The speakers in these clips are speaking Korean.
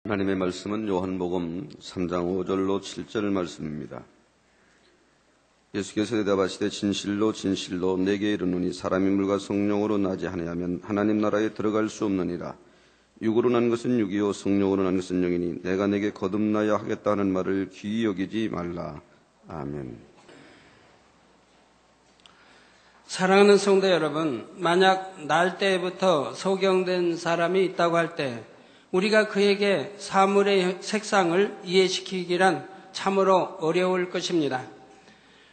하나님의 말씀은 요한복음 3장 5절로 7절 말씀입니다. 예수께서 대답하시되 진실로 진실로 내게 이르노니 사람이 물과 성령으로 나지 아니하면 하나님 나라에 들어갈 수 없느니라. 육으로 난 것은 육이요 성령으로 난 것은 영이니 내가 내게 거듭나야 하겠다 하는 말을 귀히 여기지 말라. 아멘. 사랑하는 성도 여러분, 만약 날 때부터 소경된 사람이 있다고 할 때 우리가 그에게 사물의 색상을 이해시키기란 참으로 어려울 것입니다.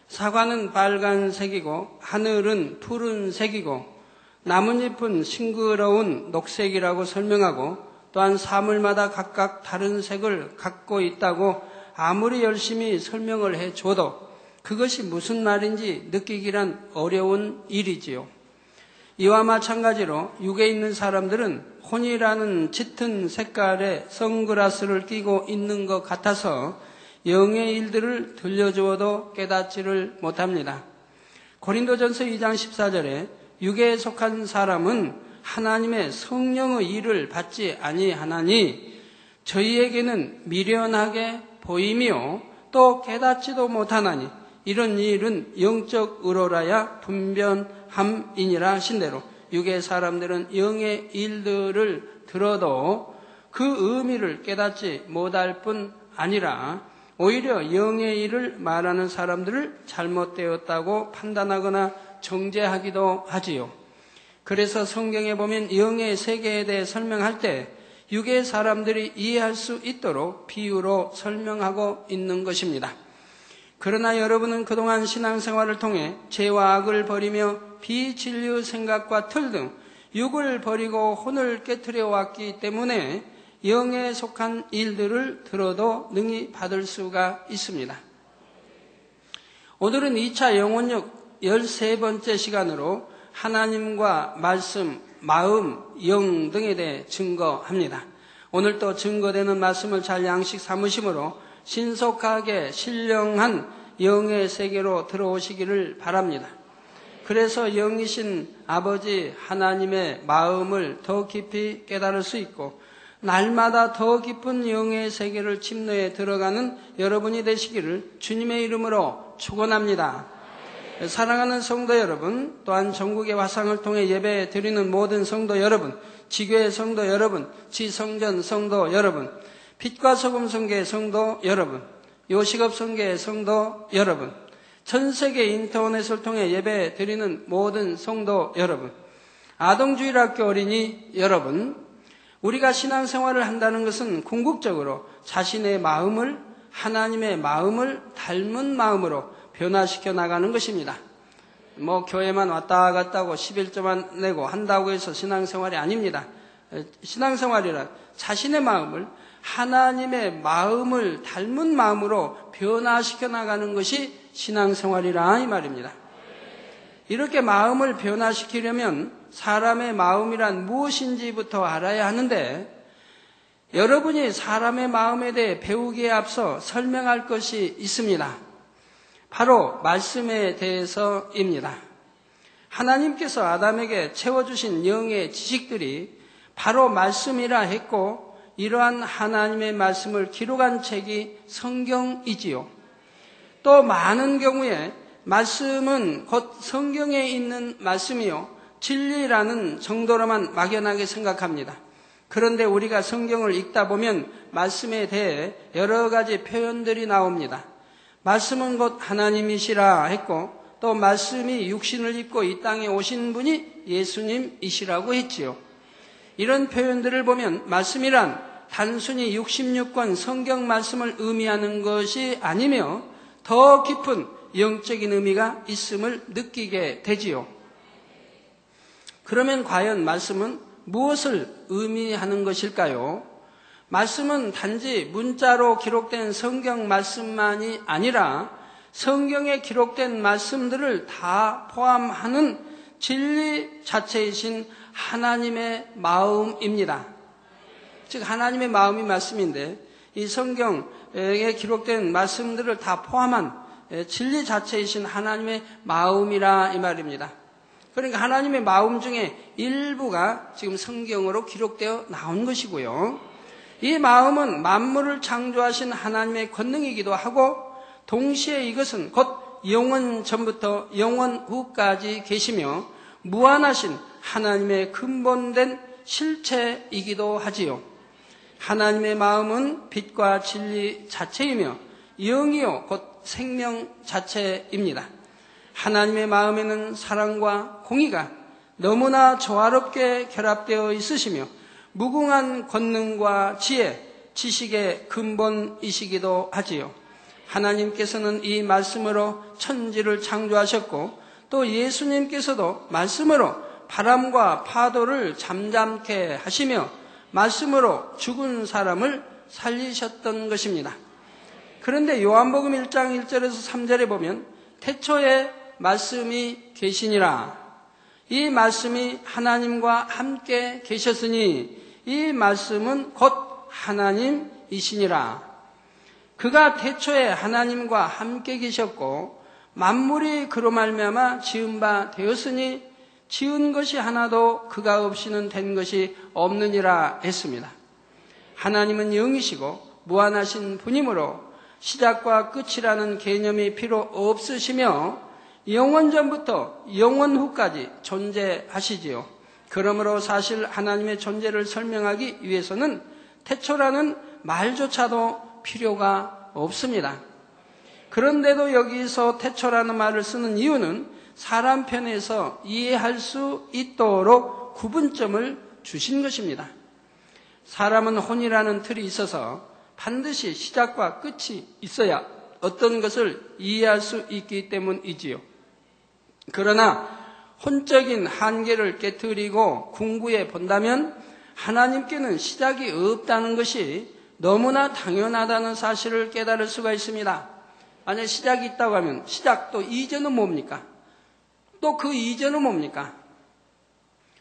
사과는 빨간색이고 하늘은 푸른색이고 나뭇잎은 싱그러운 녹색이라고 설명하고 또한 사물마다 각각 다른 색을 갖고 있다고 아무리 열심히 설명을 해줘도 그것이 무슨 말인지 느끼기란 어려운 일이지요. 이와 마찬가지로 육에 있는 사람들은 혼이라는 짙은 색깔의 선글라스를 끼고 있는 것 같아서 영의 일들을 들려주어도 깨닫지를 못합니다. 고린도전서 2장 14절에 육에 속한 사람은 하나님의 성령의 일을 받지 아니하나니 저희에게는 미련하게 보이며 또 깨닫지도 못하나니 이런 일은 영적 의로라야 분변함이니라 하신 대로 육의 사람들은 영의 일들을 들어도 그 의미를 깨닫지 못할 뿐 아니라 오히려 영의 일을 말하는 사람들을 잘못되었다고 판단하거나 정죄하기도 하지요. 그래서 성경에 보면 영의 세계에 대해 설명할 때 육의 사람들이 이해할 수 있도록 비유로 설명하고 있는 것입니다. 그러나 여러분은 그동안 신앙생활을 통해 죄와 악을 버리며 비진리의 생각과 틀 등 육을 버리고 혼을 깨트려 왔기 때문에 영에 속한 일들을 들어도 능히 받을 수가 있습니다. 오늘은 2차 영혼력 13번째 시간으로 하나님과 말씀, 마음, 영 등에 대해 증거합니다. 오늘 또 증거되는 말씀을 잘 양식 삼으심으로 신속하게 신령한 영의 세계로 들어오시기를 바랍니다. 그래서 영이신 아버지 하나님의 마음을 더 깊이 깨달을 수 있고 날마다 더 깊은 영의 세계를 침노해 들어가는 여러분이 되시기를 주님의 이름으로 축원합니다. 사랑하는 성도 여러분, 또한 전국의 화상을 통해 예배 드리는 모든 성도 여러분, 지교회 성도 여러분, 지성전 성도 여러분, 빛과 소금 성교의 성도 여러분, 요식업 성교의 성도 여러분, 전 세계 인터넷을 통해 예배 드리는 모든 성도 여러분, 아동주일학교 어린이 여러분, 우리가 신앙생활을 한다는 것은 궁극적으로 자신의 마음을 하나님의 마음을 닮은 마음으로 변화시켜 나가는 것입니다. 교회만 왔다 갔다 하고 11조만 내고 한다고 해서 신앙생활이 아닙니다. 신앙생활이란 자신의 마음을 하나님의 마음을 닮은 마음으로 변화시켜 나가는 것이 신앙생활이라 이 말입니다. 이렇게 마음을 변화시키려면 사람의 마음이란 무엇인지부터 알아야 하는데 여러분이 사람의 마음에 대해 배우기에 앞서 설명할 것이 있습니다. 바로 말씀에 대해서입니다. 하나님께서 아담에게 채워주신 영의 지식들이 바로 말씀이라 했고 이러한 하나님의 말씀을 기록한 책이 성경이지요. 또 많은 경우에 말씀은 곧 성경에 있는 말씀이요 진리라는 정도로만 막연하게 생각합니다. 그런데 우리가 성경을 읽다 보면 말씀에 대해 여러 가지 표현들이 나옵니다. 말씀은 곧 하나님이시라 했고 또 말씀이 육신을 입고 이 땅에 오신 분이 예수님이시라고 했지요. 이런 표현들을 보면 말씀이란 단순히 66권 성경 말씀을 의미하는 것이 아니며 더 깊은 영적인 의미가 있음을 느끼게 되지요. 그러면 과연 말씀은 무엇을 의미하는 것일까요? 말씀은 단지 문자로 기록된 성경 말씀만이 아니라 성경에 기록된 말씀들을 다 포함하는 진리 자체이신 하나님의 마음입니다. 즉 하나님의 마음이 말씀인데 이 성경에 기록된 말씀들을 다 포함한 진리 자체이신 하나님의 마음이라 이 말입니다. 그러니까 하나님의 마음 중에 일부가 지금 성경으로 기록되어 나온 것이고요. 이 마음은 만물을 창조하신 하나님의 권능이기도 하고 동시에 이것은 곧 영원 전부터 영원 후까지 계시며 무한하신 하나님의 근본된 실체이기도 하지요. 하나님의 마음은 빛과 진리 자체이며 영이요 곧 생명 자체입니다. 하나님의 마음에는 사랑과 공의가 너무나 조화롭게 결합되어 있으시며 무궁한 권능과 지혜, 지식의 근본이시기도 하지요. 하나님께서는 이 말씀으로 천지를 창조하셨고 또 예수님께서도 말씀으로 바람과 파도를 잠잠케 하시며 말씀으로 죽은 사람을 살리셨던 것입니다. 그런데 요한복음 1장 1절에서 3절에 보면 태초에 말씀이 계시니라. 이 말씀이 하나님과 함께 계셨으니 이 말씀은 곧 하나님이시니라. 그가 태초에 하나님과 함께 계셨고 만물이 그로 말미암아 지은 바 되었으니 지은 것이 하나도 그가 없이는 된 것이 없느니라 했습니다. 하나님은 영이시고 무한하신 분이므로 시작과 끝이라는 개념이 필요 없으시며 영원전부터 영원 후까지 존재하시지요. 그러므로 사실 하나님의 존재를 설명하기 위해서는 태초라는 말조차도 필요가 없습니다. 그런데도 여기서 태초라는 말을 쓰는 이유는 사람 편에서 이해할 수 있도록 구분점을 주신 것입니다. 사람은 혼이라는 틀이 있어서 반드시 시작과 끝이 있어야 어떤 것을 이해할 수 있기 때문이지요. 그러나 혼적인 한계를 깨트리고 궁구해 본다면 하나님께는 시작이 없다는 것이 너무나 당연하다는 사실을 깨달을 수가 있습니다. 만약 시작이 있다고 하면 시작 또 이전은 뭡니까? 또 그 이전은 뭡니까?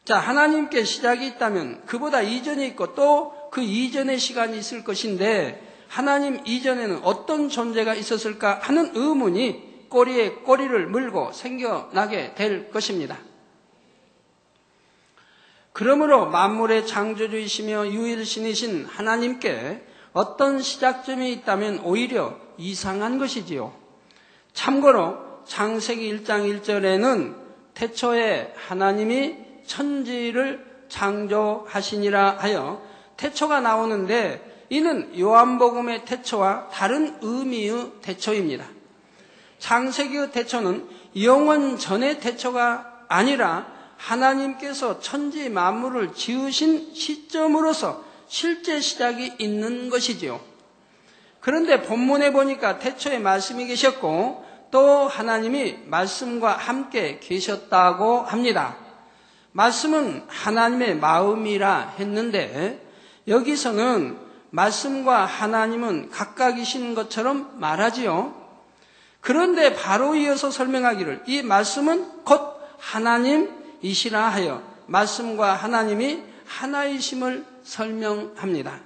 자, 하나님께 시작이 있다면 그보다 이전이 있고 또 그 이전의 시간이 있을 것인데 하나님 이전에는 어떤 존재가 있었을까 하는 의문이 꼬리에 꼬리를 물고 생겨나게 될 것입니다. 그러므로 만물의 창조주이시며 유일신이신 하나님께 어떤 시작점이 있다면 오히려 이상한 것이지요. 참고로 창세기 1장 1절에는 태초에 하나님이 천지를 창조하시니라 하여 태초가 나오는데 이는 요한복음의 태초와 다른 의미의 태초입니다. 창세기의 태초는 영원 전의 태초가 아니라 하나님께서 천지 만물을 지으신 시점으로서 실제 시작이 있는 것이지요. 그런데 본문에 보니까 태초에 말씀이 계셨고 또 하나님이 말씀과 함께 계셨다고 합니다. 말씀은 하나님의 마음이라 했는데 여기서는 말씀과 하나님은 각각이신 것처럼 말하지요. 그런데 바로 이어서 설명하기를 이 말씀은 곧 하나님이시라 하여 말씀과 하나님이 하나이심을 설명합니다.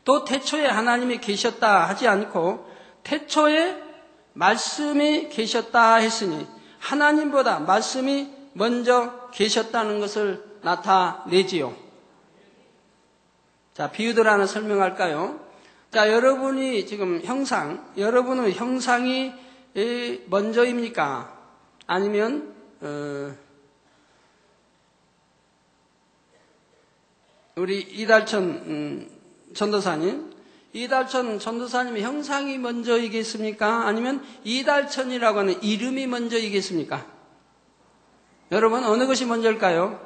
또 태초에 하나님이 계셨다 하지 않고 태초에 말씀이 계셨다 했으니 하나님보다 말씀이 먼저 계셨다는 것을 나타내지요. 자, 비유들 하나 설명할까요? 자, 여러분이 지금 여러분의 형상이 먼저입니까? 아니면 우리 이달천 전도사님, 이달천 전도사님의 형상이 먼저이겠습니까? 아니면 이달천이라고 하는 이름이 먼저이겠습니까? 여러분 어느 것이 먼저일까요?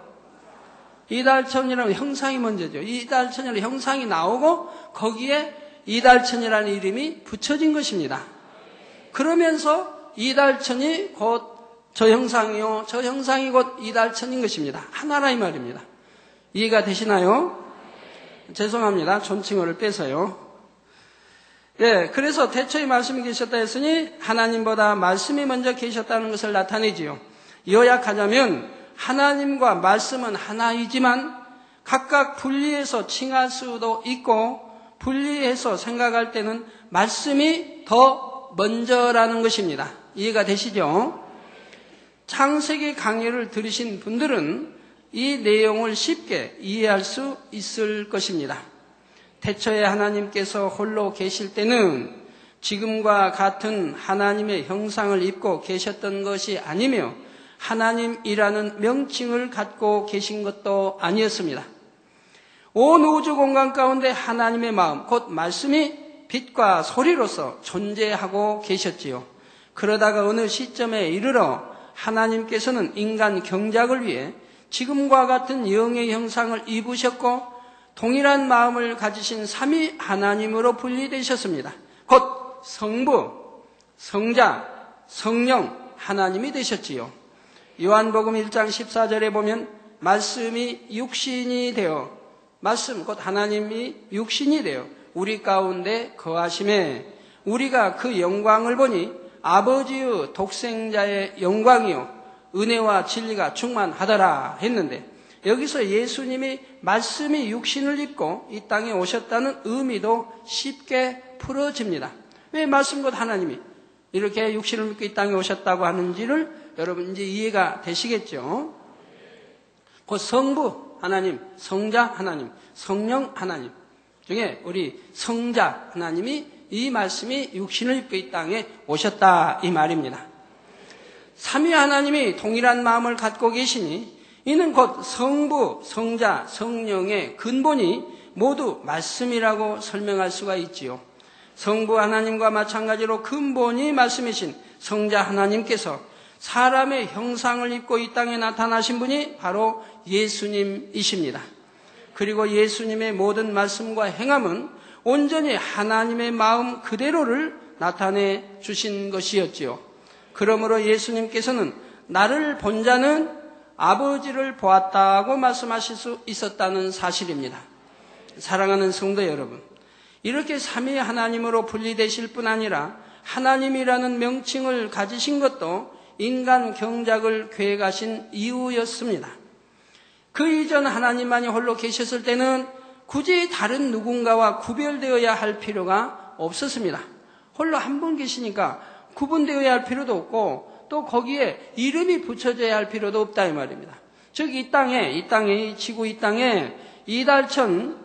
이달천이라는 형상이 먼저죠. 이달천이라는 형상이 나오고 거기에 이달천이라는 이름이 붙여진 것입니다. 그러면서 이달천이 곧 저 형상이요, 저 형상이 곧 이달천인 것입니다. 하나라 이 말입니다. 이해가 되시나요? 죄송합니다. 존칭어를 빼서요. 예, 그래서 태초에 말씀이 계셨다 했으니 하나님보다 말씀이 먼저 계셨다는 것을 나타내지요. 요약하자면 하나님과 말씀은 하나이지만 각각 분리해서 칭할 수도 있고 분리해서 생각할 때는 말씀이 더 먼저라는 것입니다. 이해가 되시죠? 창세기 강의를 들으신 분들은 이 내용을 쉽게 이해할 수 있을 것입니다. 태초에 하나님께서 홀로 계실 때는 지금과 같은 하나님의 형상을 입고 계셨던 것이 아니며 하나님이라는 명칭을 갖고 계신 것도 아니었습니다. 온 우주 공간 가운데 하나님의 마음, 곧 말씀이 빛과 소리로서 존재하고 계셨지요. 그러다가 어느 시점에 이르러 하나님께서는 인간 경작을 위해 지금과 같은 영의 형상을 입으셨고 동일한 마음을 가지신 삼위 하나님으로 분리되셨습니다. 곧 성부, 성자, 성령 하나님이 되셨지요. 요한복음 1장 14절에 보면 말씀이 육신이 되어, 말씀 곧 하나님이 육신이 되어 우리 가운데 거하심에 우리가 그 영광을 보니 아버지의 독생자의 영광이요 은혜와 진리가 충만하더라 했는데, 여기서 예수님이 말씀이 육신을 입고 이 땅에 오셨다는 의미도 쉽게 풀어집니다. 왜 말씀 곧 하나님이 이렇게 육신을 입고 이 땅에 오셨다고 하는지를 여러분 이제 이해가 되시겠죠? 곧 성부 하나님, 성자 하나님, 성령 하나님 중에 우리 성자 하나님이 이 말씀이 육신을 입고 이 땅에 오셨다 이 말입니다. 삼위 하나님이 동일한 마음을 갖고 계시니 이는 곧 성부, 성자, 성령의 근본이 모두 말씀이라고 설명할 수가 있지요. 성부 하나님과 마찬가지로 근본이 말씀이신 성자 하나님께서 사람의 형상을 입고 이 땅에 나타나신 분이 바로 예수님이십니다. 그리고 예수님의 모든 말씀과 행함은 온전히 하나님의 마음 그대로를 나타내 주신 것이었지요. 그러므로 예수님께서는 나를 본 자는 아버지를 보았다고 말씀하실 수 있었다는 사실입니다. 사랑하는 성도 여러분, 이렇게 삼위 하나님으로 분리되실 뿐 아니라 하나님이라는 명칭을 가지신 것도 인간 경작을 계획하신 이유였습니다. 그 이전 하나님만이 홀로 계셨을 때는 굳이 다른 누군가와 구별되어야 할 필요가 없었습니다. 홀로 한 분 계시니까 구분되어야 할 필요도 없고 또 거기에 이름이 붙여져야 할 필요도 없다 이 말입니다. 즉 이 땅에 지구 이 땅에 이달천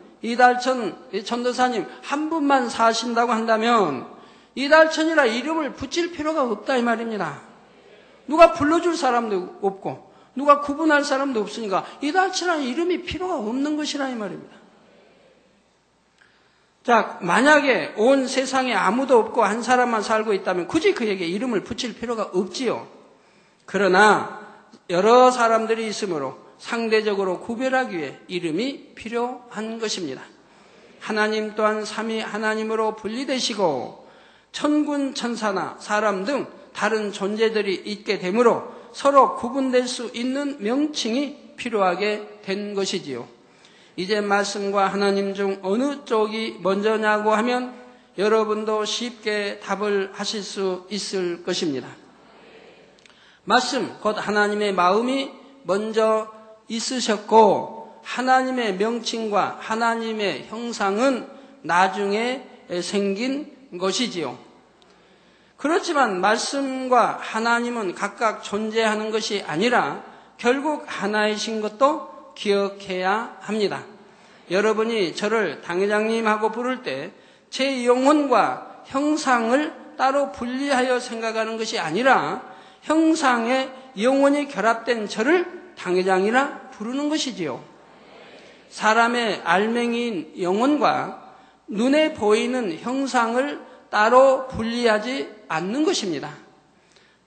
전도사님 한 분만 사신다고 한다면 이달천이라 이름을 붙일 필요가 없다 이 말입니다. 누가 불러줄 사람도 없고 누가 구분할 사람도 없으니까 이달천이라는 이름이 필요가 없는 것이라 이 말입니다. 자, 만약에 온 세상에 아무도 없고 한 사람만 살고 있다면 굳이 그에게 이름을 붙일 필요가 없지요. 그러나 여러 사람들이 있으므로 상대적으로 구별하기 위해 이름이 필요한 것입니다. 하나님 또한 삼위 하나님으로 분리되시고 천군 천사나 사람 등 다른 존재들이 있게 되므로 서로 구분될 수 있는 명칭이 필요하게 된 것이지요. 이제 말씀과 하나님 중 어느 쪽이 먼저냐고 하면 여러분도 쉽게 답을 하실 수 있을 것입니다. 말씀, 곧 하나님의 마음이 먼저 있으셨고 하나님의 명칭과 하나님의 형상은 나중에 생긴 것이지요. 그렇지만 말씀과 하나님은 각각 존재하는 것이 아니라 결국 하나이신 것도 기억해야 합니다. 여러분이 저를 당회장님하고 부를 때 제 영혼과 형상을 따로 분리하여 생각하는 것이 아니라 형상에 영혼이 결합된 저를 당회장이라 부르는 것이지요. 사람의 알맹이인 영혼과 눈에 보이는 형상을 따로 분리하지 않는 것입니다.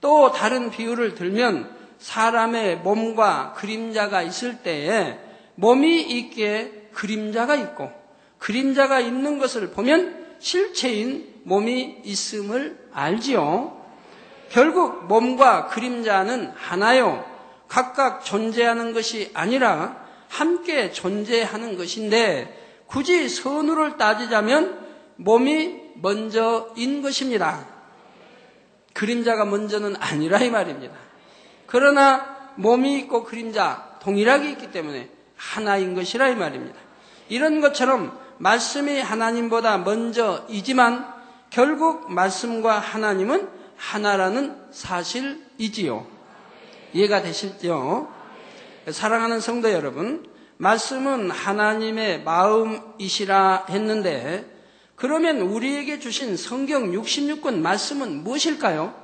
또 다른 비유를 들면 사람의 몸과 그림자가 있을 때에 몸이 있기에 그림자가 있고 그림자가 있는 것을 보면 실체인 몸이 있음을 알지요. 결국 몸과 그림자는 하나요. 각각 존재하는 것이 아니라 함께 존재하는 것인데 굳이 선우를 따지자면 몸이 먼저인 것입니다. 그림자가 먼저는 아니라 이 말입니다. 그러나 몸이 있고 그림자 동일하게 있기 때문에 하나인 것이라 이 말입니다. 이런 것처럼 말씀이 하나님보다 먼저이지만 결국 말씀과 하나님은 하나라는 사실이지요. 이해가 되시죠? 사랑하는 성도 여러분, 말씀은 하나님의 마음이시라 했는데, 그러면 우리에게 주신 성경 66권 말씀은 무엇일까요?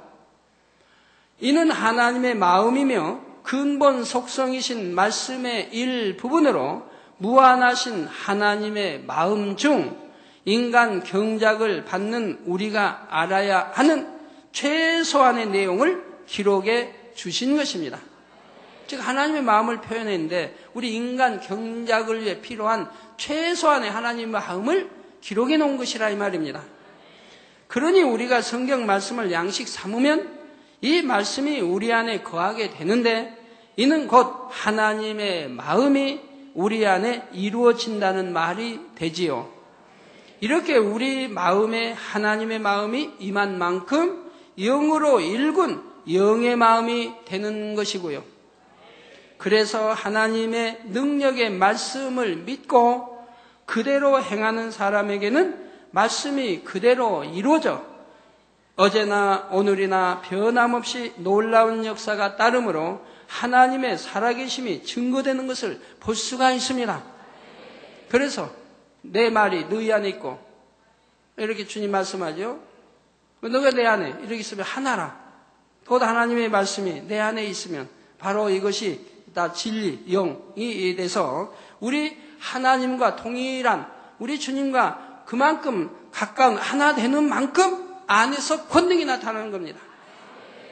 이는 하나님의 마음이며 근본 속성이신 말씀의 일부분으로 무한하신 하나님의 마음 중 인간 경작을 받는 우리가 알아야 하는 최소한의 내용을 기록해 주신 것입니다. 즉 하나님의 마음을 표현했는데 우리 인간 경작을 위해 필요한 최소한의 하나님의 마음을 기록해 놓은 것이라 이 말입니다. 그러니 우리가 성경 말씀을 양식 삼으면 이 말씀이 우리 안에 거하게 되는데, 이는 곧 하나님의 마음이 우리 안에 이루어진다는 말이 되지요. 이렇게 우리 마음에 하나님의 마음이 임한 만큼 영으로 읽은 영의 마음이 되는 것이고요. 그래서 하나님의 능력의 말씀을 믿고 그대로 행하는 사람에게는 말씀이 그대로 이루어져 어제나 오늘이나 변함없이 놀라운 역사가 따르므로 하나님의 살아계심이 증거되는 것을 볼 수가 있습니다. 그래서 내 말이 너희 안에 있고, 이렇게 주님 말씀하죠. 너가 내 안에 이렇게 있으면 하나라. 곧 하나님의 말씀이 내 안에 있으면 바로 이것이 다 진리, 영이 돼서 우리 하나님과 동일한 우리 주님과 그만큼 가까운 하나 되는 만큼 안에서 권능이 나타나는 겁니다.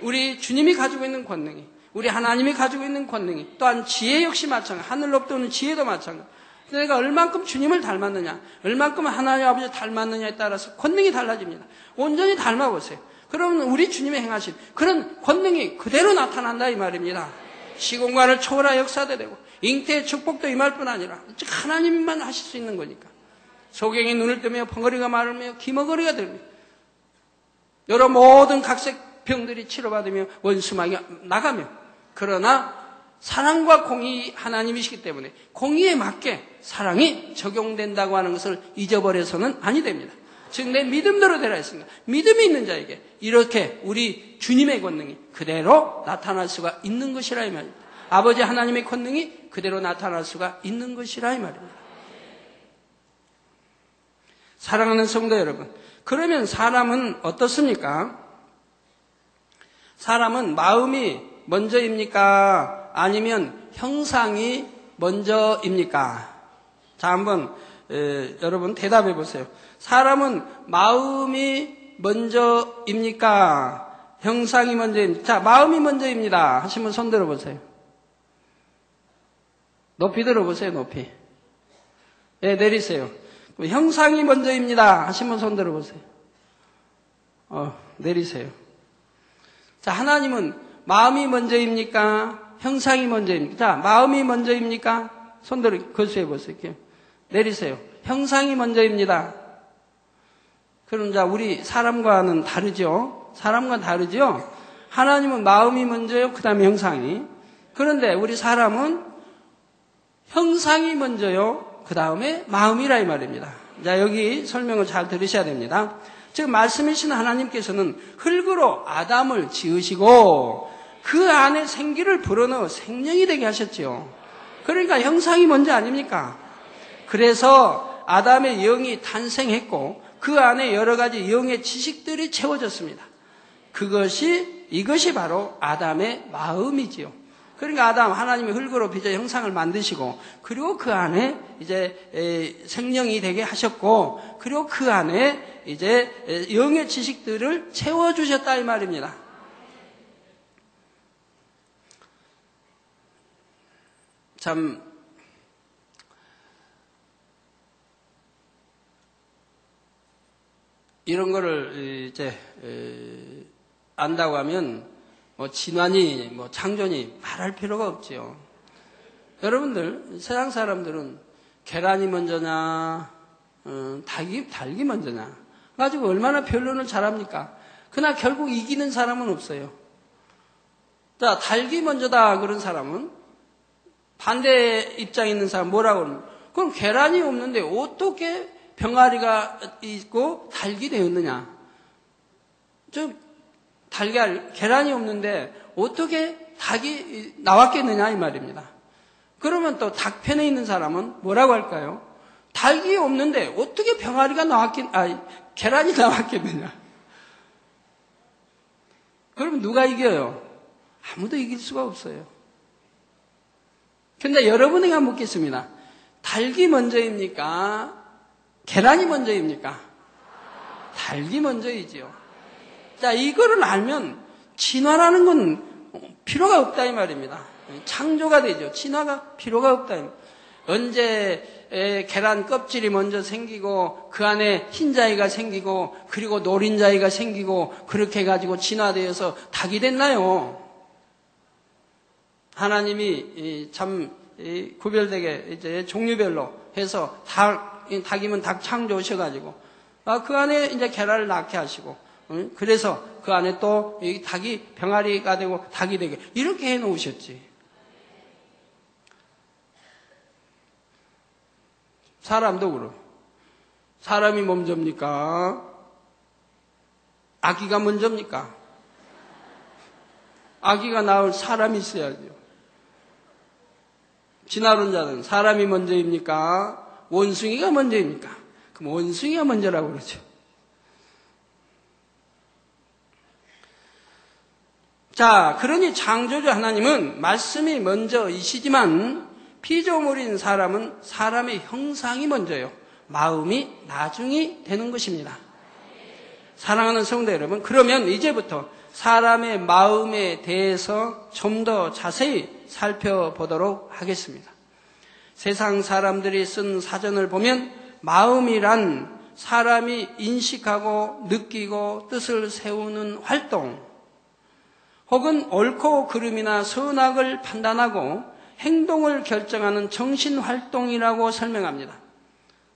우리 주님이 가지고 있는 권능이, 우리 하나님이 가지고 있는 권능이, 또한 지혜 역시 마찬가지, 하늘로부터 오는 지혜도 마찬가지. 내가 얼만큼 주님을 닮았느냐, 얼만큼 하나님 아버지를 닮았느냐에 따라서 권능이 달라집니다. 온전히 닮아보세요. 그러면 우리 주님의 행하신 그런 권능이 그대로 나타난다 이 말입니다. 시공간을 초월하 역사도 되고 잉태의 축복도 임할 뿐 아니라 즉 하나님만 하실 수 있는 거니까. 소경이 눈을 뜨며 벙어리가 마르며 기머거리가 됩니다. 여러 모든 각색 병들이 치료받으며 원수마귀가 나가며, 그러나 사랑과 공의 하나님이시기 때문에 공의에 맞게 사랑이 적용된다고 하는 것을 잊어버려서는 아니 됩니다. 즉 내 믿음대로 되라 했습니다. 믿음이 있는 자에게 이렇게 우리 주님의 권능이 그대로 나타날 수가 있는 것이라 이 말입니다. 아버지 하나님의 권능이 그대로 나타날 수가 있는 것이라 이 말입니다. 사랑하는 성도 여러분, 그러면 사람은 어떻습니까? 사람은 마음이 먼저입니까? 아니면 형상이 먼저입니까? 자, 한번 여러분 대답해 보세요. 사람은 마음이 먼저입니까? 형상이 먼저입니까? 자, 마음이 먼저입니다 하시면 손 들어보세요. 높이 들어보세요. 높이. 네, 내리세요. 형상이 먼저입니다 하시면 손 들어보세요. 내리세요. 자, 하나님은 마음이 먼저입니까? 형상이 먼저입니까? 자, 마음이 먼저입니까? 손 들어 거수해 보세요. 내리세요. 형상이 먼저입니다. 그럼 자, 우리 사람과는 다르죠? 사람과는 다르죠? 하나님은 마음이 먼저요, 그 다음에 형상이. 그런데 우리 사람은 형상이 먼저요, 그 다음에 마음이라 이 말입니다. 자, 여기 설명을 잘 들으셔야 됩니다. 지금 말씀이신 하나님께서는 흙으로 아담을 지으시고 그 안에 생기를 불어넣어 생명이 되게 하셨죠. 그러니까 형상이 먼저 아닙니까? 그래서 아담의 영이 탄생했고 그 안에 여러 가지 영의 지식들이 채워졌습니다. 이것이 바로 아담의 마음이지요. 그러니까 아담, 하나님이 흙으로 빚어 형상을 만드시고, 그리고 그 안에 이제 생명이 되게 하셨고, 그리고 그 안에 이제 영의 지식들을 채워주셨다 이 말입니다. 참, 이런 거를 이제 안다고 하면 진화니 창조니 말할 필요가 없지요. 여러분들, 세상 사람들은 계란이 먼저냐, 닭이 먼저냐 가지고 얼마나 변론을 잘합니까? 그러나 결국 이기는 사람은 없어요. 자, 닭이 먼저다 그런 사람은 반대 입장에 있는 사람 뭐라고 그러면, 그럼 계란이 없는데 어떻게 병아리가 있고 닭이 되었느냐? 달걀, 계란이 없는데 어떻게 닭이 나왔겠느냐 이 말입니다. 그러면 또 닭편에 있는 사람은 뭐라고 할까요? 닭이 없는데 어떻게 계란이 나왔겠느냐? 그럼 누가 이겨요? 아무도 이길 수가 없어요. 근데 여러분에게 묻겠습니다. 닭이 먼저입니까? 계란이 먼저입니까? 닭이 먼저이지요. 자, 이거를 알면 진화라는 건 필요가 없다 이 말입니다. 창조가 되죠. 진화가 필요가 없다. 언제 계란 껍질이 먼저 생기고 그 안에 흰자위가 생기고 그리고 노린자위가 생기고 그렇게 해가지고 진화되어서 닭이 됐나요? 하나님이 참 구별되게 이제 종류별로 해서 닭이면 닭 창조하셔가지고 그 안에 이제 계란을 낳게 하시고 그래서 그 안에 또 이 닭이 병아리가 되고 닭이 되게 이렇게 해놓으셨지. 사람도 그렇고 사람이 먼저입니까? 아기가 먼저입니까? 아기가 낳을 사람이 있어야죠. 진화론자는 사람이 먼저입니까? 원숭이가 먼저입니까? 그럼 원숭이가 먼저라고 그러죠. 자, 그러니 창조주 하나님은 말씀이 먼저이시지만 피조물인 사람은 사람의 형상이 먼저요. 마음이 나중이 되는 것입니다. 사랑하는 성도 여러분, 그러면 이제부터 사람의 마음에 대해서 좀 더 자세히 살펴보도록 하겠습니다. 세상 사람들이 쓴 사전을 보면 마음이란 사람이 인식하고 느끼고 뜻을 세우는 활동, 혹은 옳고 그름이나 선악을 판단하고 행동을 결정하는 정신활동이라고 설명합니다.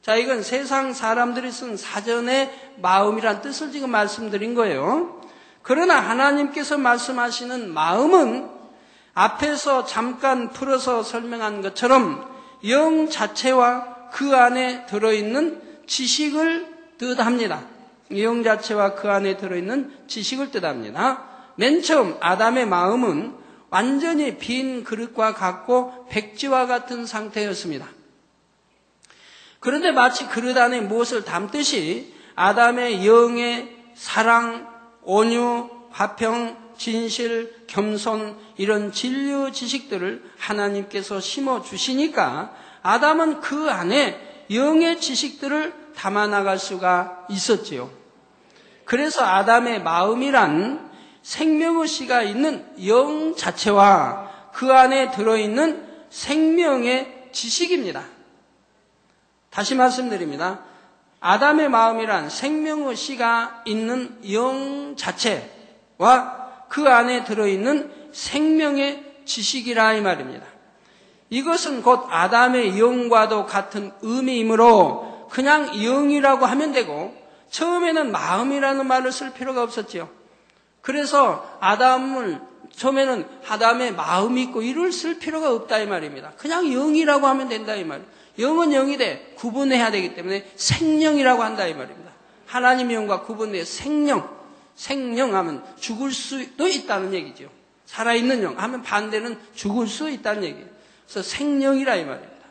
자, 이건 세상 사람들이 쓴 사전의 마음이란 뜻을 지금 말씀드린 거예요. 그러나 하나님께서 말씀하시는 마음은 앞에서 잠깐 풀어서 설명한 것처럼 영 자체와 그 안에 들어있는 지식을 뜻합니다. 영 자체와 그 안에 들어있는 지식을 뜻합니다. 맨 처음 아담의 마음은 완전히 빈 그릇과 같고 백지와 같은 상태였습니다. 그런데 마치 그릇 안에 무엇을 담듯이 아담의 영의 사랑, 온유, 화평, 진실, 겸손 이런 진리 지식들을 하나님께서 심어주시니까 아담은 그 안에 영의 지식들을 담아나갈 수가 있었지요. 그래서 아담의 마음이란 생명의 씨가 있는 영 자체와 그 안에 들어있는 생명의 지식입니다. 다시 말씀드립니다. 아담의 마음이란 생명의 씨가 있는 영 자체와 그 안에 들어있는 생명의 지식이라 이 말입니다. 이것은 곧 아담의 영과도 같은 의미이므로 그냥 영이라고 하면 되고 처음에는 마음이라는 말을 쓸 필요가 없었지요. 그래서 처음에는 아담의 마음이 있고 이를 쓸 필요가 없다 이 말입니다. 그냥 영이라고 하면 된다 이 말이에요. 영은 영이 돼 구분해야 되기 때문에 생명이라고 한다 이 말입니다. 하나님의 영과 구분돼 생명하면 죽을 수도 있다는 얘기죠. 살아있는 영 하면 반대는 죽을 수 있다는 얘기예요. 그래서 생명이라 이 말입니다.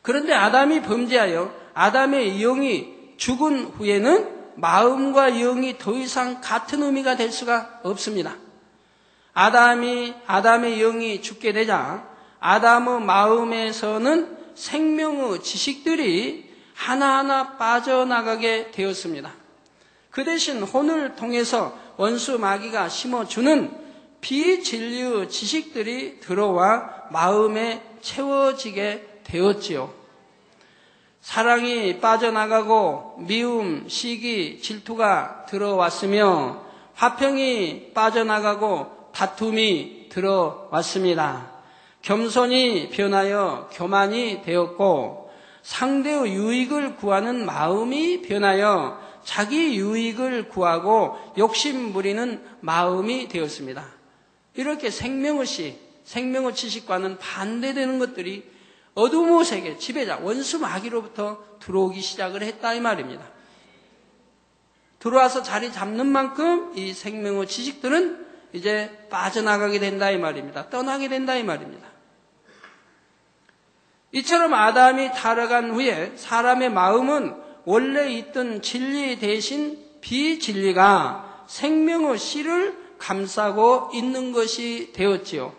그런데 아담이 범죄하여 아담의 영이 죽은 후에는 마음과 영이 더 이상 같은 의미가 될 수가 없습니다. 아담의 영이 죽게 되자 아담의 마음에서는 생명의 지식들이 하나하나 빠져나가게 되었습니다. 그 대신 혼을 통해서 원수 마귀가 심어주는 비진리의 지식들이 들어와 마음에 채워지게 되었지요. 사랑이 빠져나가고 미움, 시기, 질투가 들어왔으며 화평이 빠져나가고 다툼이 들어왔습니다. 겸손이 변하여 교만이 되었고 상대의 유익을 구하는 마음이 변하여 자기 유익을 구하고 욕심 부리는 마음이 되었습니다. 이렇게 생명의 지식과는 반대되는 것들이 어둠의 세계, 지배자, 원수 마귀로부터 들어오기 시작을 했다 이 말입니다. 들어와서 자리 잡는 만큼 이 생명의 지식들은 이제 빠져나가게 된다 이 말입니다. 떠나게 된다 이 말입니다. 이처럼 아담이 타락한 후에 사람의 마음은 원래 있던 진리 대신 비진리가 생명의 씨를 감싸고 있는 것이 되었지요.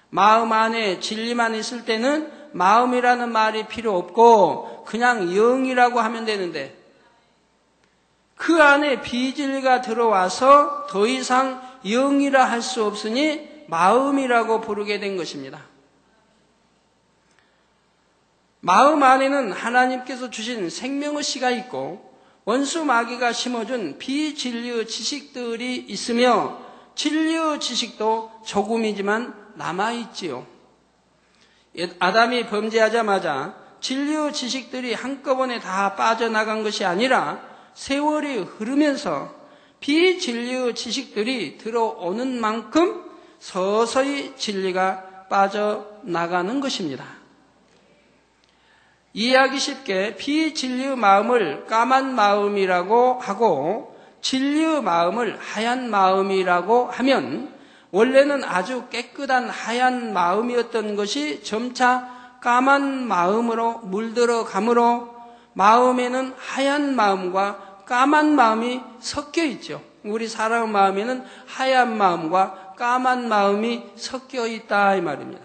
마음 안에 진리만 있을 때는 마음이라는 말이 필요 없고 그냥 영이라고 하면 되는데, 그 안에 비진리가 들어와서 더 이상 영이라 할 수 없으니 마음이라고 부르게 된 것입니다. 마음 안에는 하나님께서 주신 생명의 씨가 있고 원수 마귀가 심어준 비진리의 지식들이 있으며 진리의 지식도 조금이지만 남아있지요. 아담이 범죄하자마자 진리의 지식들이 한꺼번에 다 빠져나간 것이 아니라 세월이 흐르면서 비진리의 지식들이 들어오는 만큼 서서히 진리가 빠져나가는 것입니다. 이해하기 쉽게 비진리의 마음을 까만 마음이라고 하고 진리의 마음을 하얀 마음이라고 하면, 원래는 아주 깨끗한 하얀 마음이었던 것이 점차 까만 마음으로 물들어가므로 마음에는 하얀 마음과 까만 마음이 섞여 있죠. 우리 사람 마음에는 하얀 마음과 까만 마음이 섞여 있다 이 말입니다.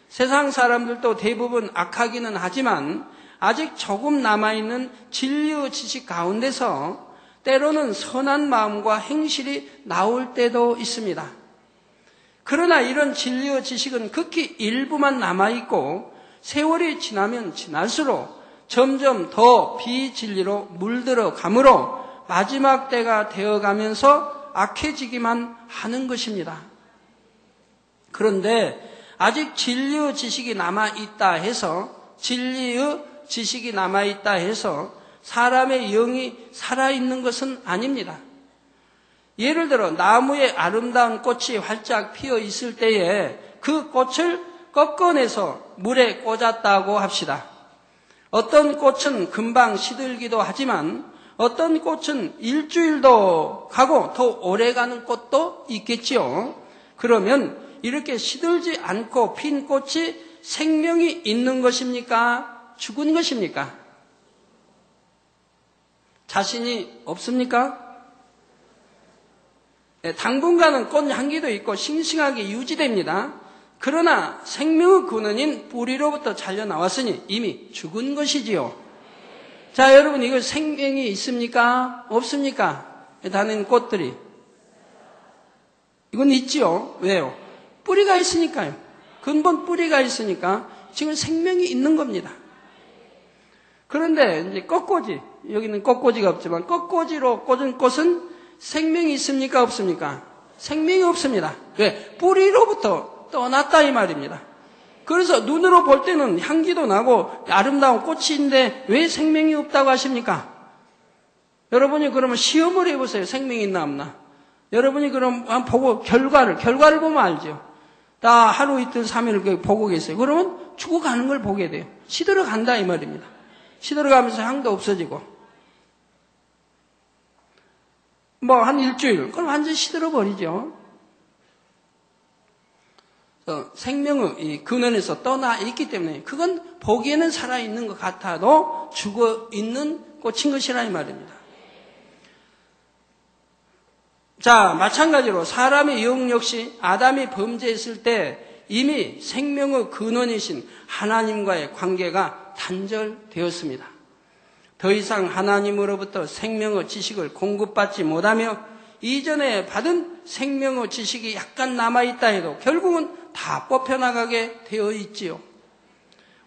세상 사람들도 대부분 악하기는 하지만 아직 조금 남아있는 진리의 지식 가운데서 때로는 선한 마음과 행실이 나올 때도 있습니다. 그러나 이런 진리의 지식은 극히 일부만 남아있고 세월이 지나면 지날수록 점점 더 비진리로 물들어가므로 마지막 때가 되어가면서 악해지기만 하는 것입니다. 그런데 아직 진리의 지식이 남아있다 해서 사람의 영이 살아있는 것은 아닙니다. 예를 들어 나무에 아름다운 꽃이 활짝 피어 있을 때에 그 꽃을 꺾어내서 물에 꽂았다고 합시다. 어떤 꽃은 금방 시들기도 하지만 어떤 꽃은 일주일도 가고 더 오래가는 꽃도 있겠지요. 그러면 이렇게 시들지 않고 핀 꽃이 생명이 있는 것입니까? 죽은 것입니까? 자신이 없습니까? 당분간은 꽃 향기도 있고 싱싱하게 유지됩니다. 그러나 생명의 근원인 뿌리로부터 잘려나왔으니 이미 죽은 것이지요. 자, 여러분, 이거 생명이 있습니까? 없습니까? 다른 꽃들이. 이건 있지요. 왜요? 뿌리가 있으니까요. 근본 뿌리가 있으니까 지금 생명이 있는 겁니다. 그런데 이제 꽃꽂이, 여기는 꽃꽂이가 없지만 꽃꽂이로 꽂은 꽃은 생명이 있습니까? 없습니까? 생명이 없습니다. 왜? 뿌리로부터 떠났다 이 말입니다. 그래서 눈으로 볼 때는 향기도 나고 아름다운 꽃인데 왜 생명이 없다고 하십니까? 여러분이 그러면 시험을 해보세요. 생명이 있나 없나? 여러분이 그럼 보고 결과를 보면 알죠. 다 하루 이틀 3일 보고 계세요. 그러면 죽어가는 걸 보게 돼요. 시들어 간다 이 말입니다. 시들어 가면서 향도 없어지고 한 일주일 그럼 완전히 시들어 버리죠. 생명의 이 근원에서 떠나 있기 때문에 그건 보기에는 살아있는 것 같아도 죽어있는 꽃인 것이라 이 말입니다. 자, 마찬가지로 사람의 영 역시 아담이 범죄했을 때 이미 생명의 근원이신 하나님과의 관계가 단절되었습니다. 더 이상 하나님으로부터 생명의 지식을 공급받지 못하며 이전에 받은 생명의 지식이 약간 남아있다 해도 결국은 다 뽑혀나가게 되어 있지요.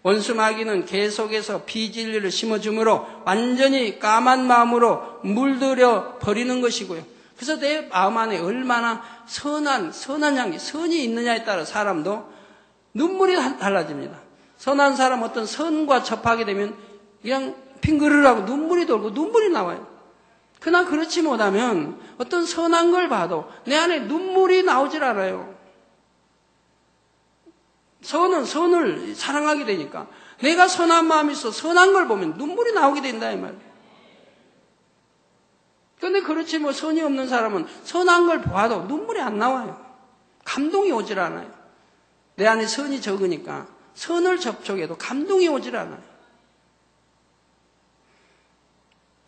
원수 마귀는 계속해서 비진리를 심어주므로 완전히 까만 마음으로 물들여 버리는 것이고요. 그래서 내 마음 안에 얼마나 선한 향기, 선이 있느냐에 따라 사람도 눈물이 달라집니다. 선한 사람 어떤 선과 접하게 되면 그냥 핑그르르하고 눈물이 돌고 눈물이 나와요. 그러나 그렇지 못하면 어떤 선한 걸 봐도 내 안에 눈물이 나오질 않아요. 선은 선을 사랑하게 되니까 내가 선한 마음이 있어 선한 걸 보면 눈물이 나오게 된다 이 말이에요. 그런데 그렇지 선이 없는 사람은 선한 걸 봐도 눈물이 안 나와요. 감동이 오질 않아요. 내 안에 선이 적으니까 선을 접촉해도 감동이 오질 않아요.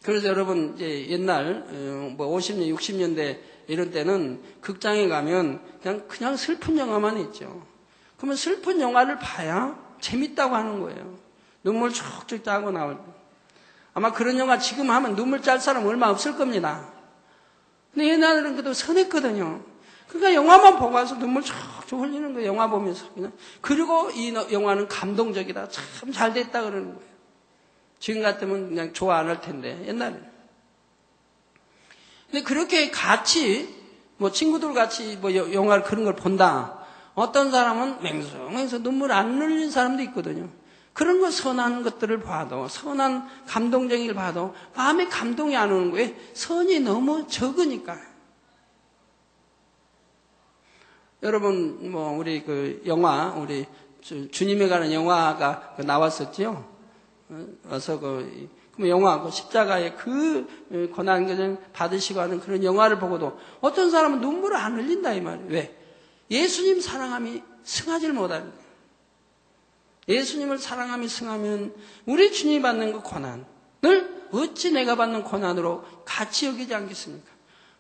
그래서 여러분, 이제 옛날, 50년, 60년대 이런 때는 극장에 가면 그냥 슬픈 영화만 있죠. 그러면 슬픈 영화를 봐야 재밌다고 하는 거예요. 눈물 쭉쭉 짜고 나올 때. 아마 그런 영화 지금 하면 눈물 짤 사람 얼마 없을 겁니다. 근데 옛날에는 그래도 선했거든요. 그러니까 영화만 보고 와서 눈물 쭉쭉 흘리는 거예요. 영화 보면서. 그냥. 그리고 이 영화는 감동적이다. 참 잘 됐다 그러는 거예요. 지금 같으면 그냥 좋아 안 할 텐데, 옛날에는. 근데 그렇게 같이, 친구들 같이 영화를 그런 걸 본다. 어떤 사람은 맹성해서 눈물 안 흘린 사람도 있거든요. 그런 거 선한 것들을 봐도, 선한 감동적인 걸 봐도 마음에 감동이 안 오는 거예요. 선이 너무 적으니까. 여러분, 우리 영화, 우리 주님에 관한 영화가 나왔었죠? 와서 그럼 영화, 십자가의 그 고난 받으시고 하는 그런 영화를 보고도 어떤 사람은 눈물을 안 흘린다, 이 말이에요. 왜? 예수님 사랑함이 승하지를 못합니다. 예수님을 사랑함이 승하면 우리 주님이 받는 그 고난을 어찌 내가 받는 고난으로 같이 여기지 않겠습니까?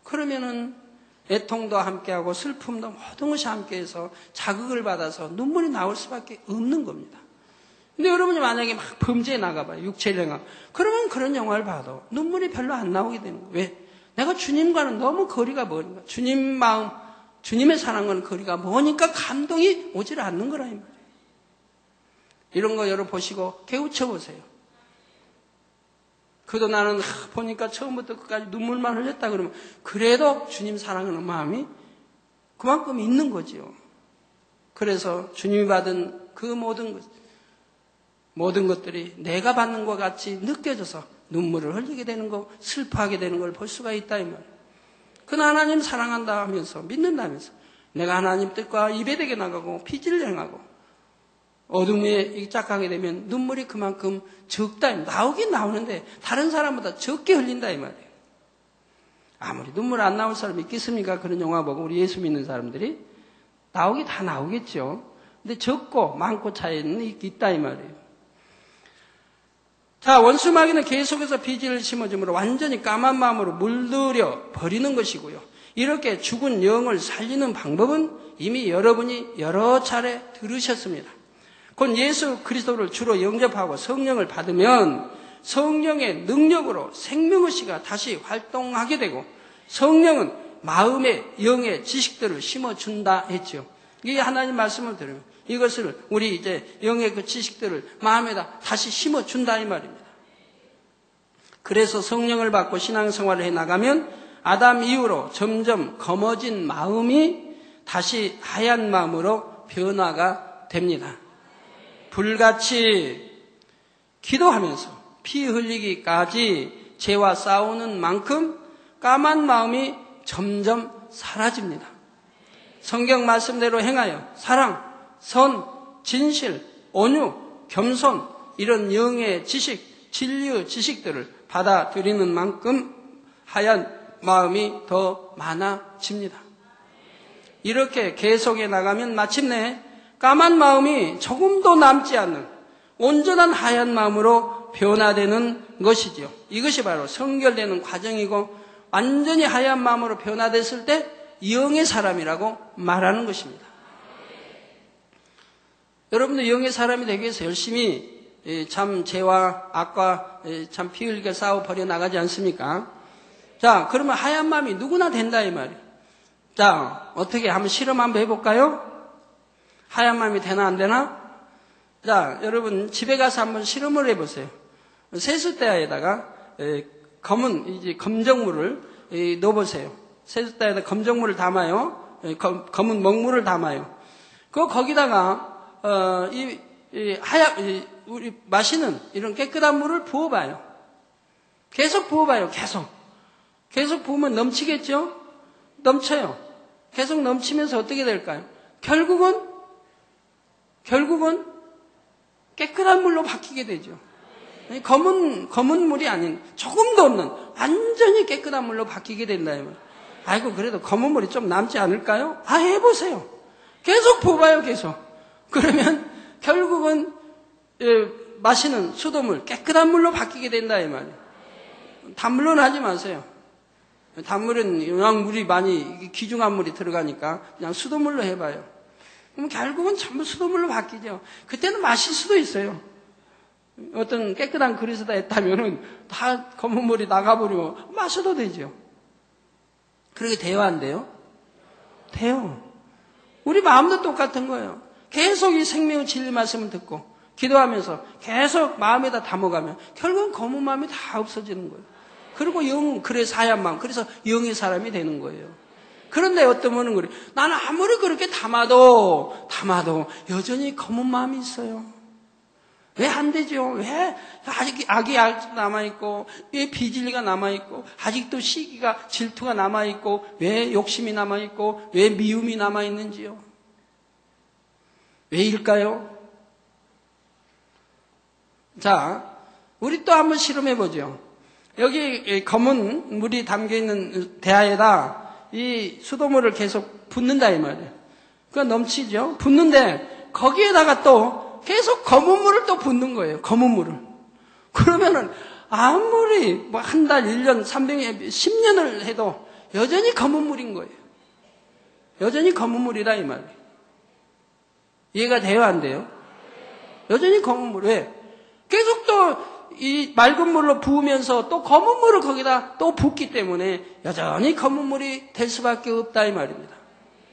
그러면은 애통도 함께하고 슬픔도 모든 것이 함께해서 자극을 받아서 눈물이 나올 수밖에 없는 겁니다. 근데 여러분이 만약에 막 범죄에 나가봐요. 육체를 행하고. 그러면 그런 영화를 봐도 눈물이 별로 안 나오게 되는 거예요. 왜? 내가 주님과는 너무 거리가 머니까. 주님 마음, 주님의 사랑과는 거리가 머니까 감동이 오질 않는 거라 이 말이에요. 이런 거 여러분 보시고 깨우쳐 보세요. 그래도 나는 보니까 처음부터 끝까지 눈물만 흘렸다 그러면 그래도 주님 사랑하는 마음이 그만큼 있는 거지요. 그래서 주님이 받은 그 모든 것들이 내가 받는 것 같이 느껴져서 눈물을 흘리게 되는 거, 슬퍼하게 되는 걸 볼 수가 있다 이 말이에요. 그는 하나님 사랑한다 하면서 믿는다면서 내가 하나님 뜻과 이배되게 나가고 피지를 행하고 어둠에 입작하게 되면 눈물이 그만큼 적다. 나오긴 나오는데 다른 사람보다 적게 흘린다 이 말이에요. 아무리 눈물 안 나올 사람이 있겠습니까? 그런 영화 보고 우리 예수 믿는 사람들이 나오기 다 나오겠죠. 근데 적고 많고 차이는 있다 이 말이에요. 자, 원수마귀는 계속해서 비질을 심어줌으로 완전히 까만 마음으로 물들여 버리는 것이고요. 이렇게 죽은 영을 살리는 방법은 이미 여러분이 여러 차례 들으셨습니다. 곧 예수 그리스도를 주로 영접하고 성령을 받으면 성령의 능력으로 생명의식가 다시 활동하게 되고 성령은 마음의 영의 지식들을 심어준다 했죠. 이게 하나님 말씀을 들으면 이것을 우리 이제 영의 그 지식들을 마음에다 다시 심어준다 이 말입니다. 그래서 성령을 받고 신앙생활을 해나가면 아담 이후로 점점 검어진 마음이 다시 하얀 마음으로 변화가 됩니다. 불같이 기도하면서 피 흘리기까지 죄와 싸우는 만큼 까만 마음이 점점 사라집니다. 성경 말씀대로 행하여 사랑, 선, 진실, 온유, 겸손 이런 영의 지식, 진리의 지식들을 받아들이는 만큼 하얀 마음이 더 많아집니다. 이렇게 계속해 나가면 마침내 까만 마음이 조금도 남지 않는 온전한 하얀 마음으로 변화되는 것이지요. 이것이 바로 성결되는 과정이고 완전히 하얀 마음으로 변화됐을 때 영의 사람이라고 말하는 것입니다. 여러분들 영의 사람이 되기 위해서 열심히 참 죄와 악과 참 피 흘리게 싸워 버려 나가지 않습니까? 자, 그러면 하얀 마음이 누구나 된다 이 말이에요. 자, 어떻게 한번 실험 한번 해볼까요? 하얀 마음이 되나 안 되나? 자, 여러분 집에 가서 한번 실험을 해보세요. 세숫대야에다가 검정물을 넣어보세요. 세숫대야에다 검정물을 담아요. 검은 먹물을 담아요. 거기다가 우리 마시는 이런 깨끗한 물을 부어봐요. 계속 부어봐요. 계속 부으면 넘치겠죠? 넘쳐요. 계속 넘치면서 어떻게 될까요? 결국은 깨끗한 물로 바뀌게 되죠. 검은 물이 아닌 조금도 없는 완전히 깨끗한 물로 바뀌게 된다. 아이고 그래도 검은 물이 좀 남지 않을까요? 해보세요. 계속 부어봐요. 계속. 그러면 결국은 마시는 수돗물, 깨끗한 물로 바뀌게 된다 이 말이에요. 단물로는 하지 마세요. 단물은 영양물이 많이 귀중한 물이 들어가니까 그냥 수돗물로 해봐요. 그럼 결국은 전부 수돗물로 바뀌죠. 그때는 마실 수도 있어요. 어떤 깨끗한 그릇에다 했다면은 다 검은 물이 나가버리고 마셔도 되죠. 그렇게 돼요, 안 돼요? 돼요. 우리 마음도 똑같은 거예요. 계속 이 생명의 진리 말씀을 듣고 기도하면서 계속 마음에다 담아가면 결국은 검은 마음이 다 없어지는 거예요. 그리고 영, 그래서 하얀 마음, 그래서 영의 사람이 되는 거예요. 그런데 어떤 분은 그래. 나는 아무리 그렇게 담아도 여전히 검은 마음이 있어요. 왜 안 되죠? 왜 아직 악이 남아있고, 왜 비진리가 남아있고, 아직도 시기가, 질투가 남아있고, 왜 욕심이 남아있고, 왜 미움이 남아있는지요? 왜일까요? 자, 우리 또 한번 실험해보죠. 여기 검은 물이 담겨있는 대야에다 이 수돗물을 계속 붓는다 이 말이에요. 그러니까 넘치죠? 붓는데 거기에다가 또 계속 검은 물을 또 붓는 거예요. 검은 물을. 그러면은 아무리 뭐 한 달, 1년, 300년, 10년을 해도 여전히 검은 물인 거예요. 여전히 검은 물이다 이 말이에요. 이해가 돼요, 안 돼요? 여전히 검은 물. 왜? 계속 또 이 맑은 물로 부으면서 또 검은 물을 거기다 또 붓기 때문에 여전히 검은 물이 될 수밖에 없다 이 말입니다.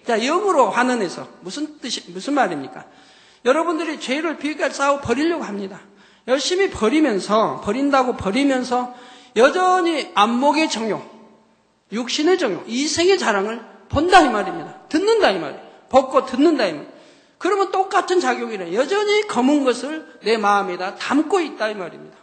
자, 영으로 환원해서 무슨 말입니까? 여러분들이 죄를 비까지 싸워 버리려고 합니다. 열심히 버린다고 버리면서 여전히 안목의 정욕, 육신의 정욕, 이생의 자랑을 본다 이 말입니다. 듣는다 이 말이에요. 벗고 듣는다 이 말이에요. 그러면 똑같은 작용이래. 여전히 검은 것을 내 마음에다 담고 있다 이 말입니다.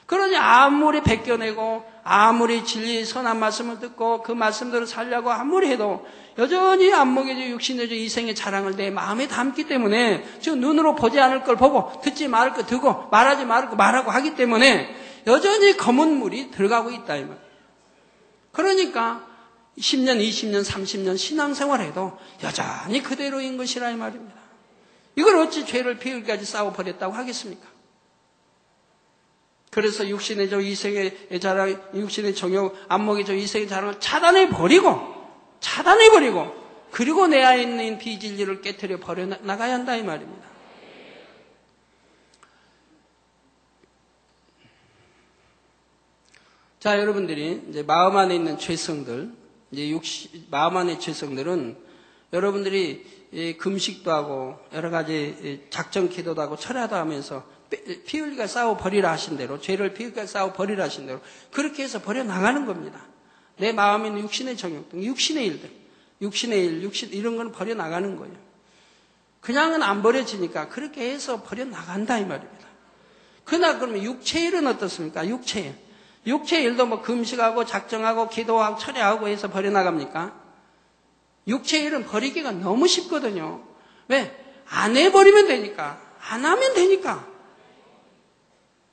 그러니 아무리 베껴내고 아무리 진리의 선한 말씀을 듣고 그 말씀대로 살려고 아무리 해도 여전히 안목의 육신의 이생의 자랑을 내 마음에 담기 때문에 지금 눈으로 보지 않을 걸 보고 듣지 말을 걸 듣고 말하지 말을 걸 말하고 하기 때문에 여전히 검은 물이 들어가고 있다 이 말. 그러니까 10년, 20년, 30년 신앙생활해도 여전히 그대로인 것이라 이 말입니다. 이걸 어찌 죄를 피울까지 싸워버렸다고 하겠습니까? 그래서 육신의 저 이생의 자랑, 육신의 정욕, 안목의 저 이생의 자랑을 차단해버리고, 그리고 내 안에 있는 비진리를 깨트려 버려 나가야 한다, 이 말입니다. 자, 여러분들이 이제 마음 안에 있는 죄성들, 마음 안의 죄성들은 여러분들이 금식도 하고, 여러 가지 작정 기도도 하고, 철야도 하면서 피 흘리가 싸워 버리라 하신 대로, 죄를 피 흘리가 싸워 버리라 하신 대로 그렇게 해서 버려 나가는 겁니다. 내 마음에 있는 육신의 정욕 등 육신의 일들, 이런 건 버려 나가는 거예요. 그냥은 안 버려지니까 그렇게 해서 버려 나간다 이 말입니다. 그러면 육체의 일은 어떻습니까? 육체의 일도 뭐 금식하고 작정하고 기도하고 철야하고 해서 버려 나갑니까? 육체의 일은 버리기가 너무 쉽거든요. 왜? 안 해버리면 되니까, 안 하면 되니까.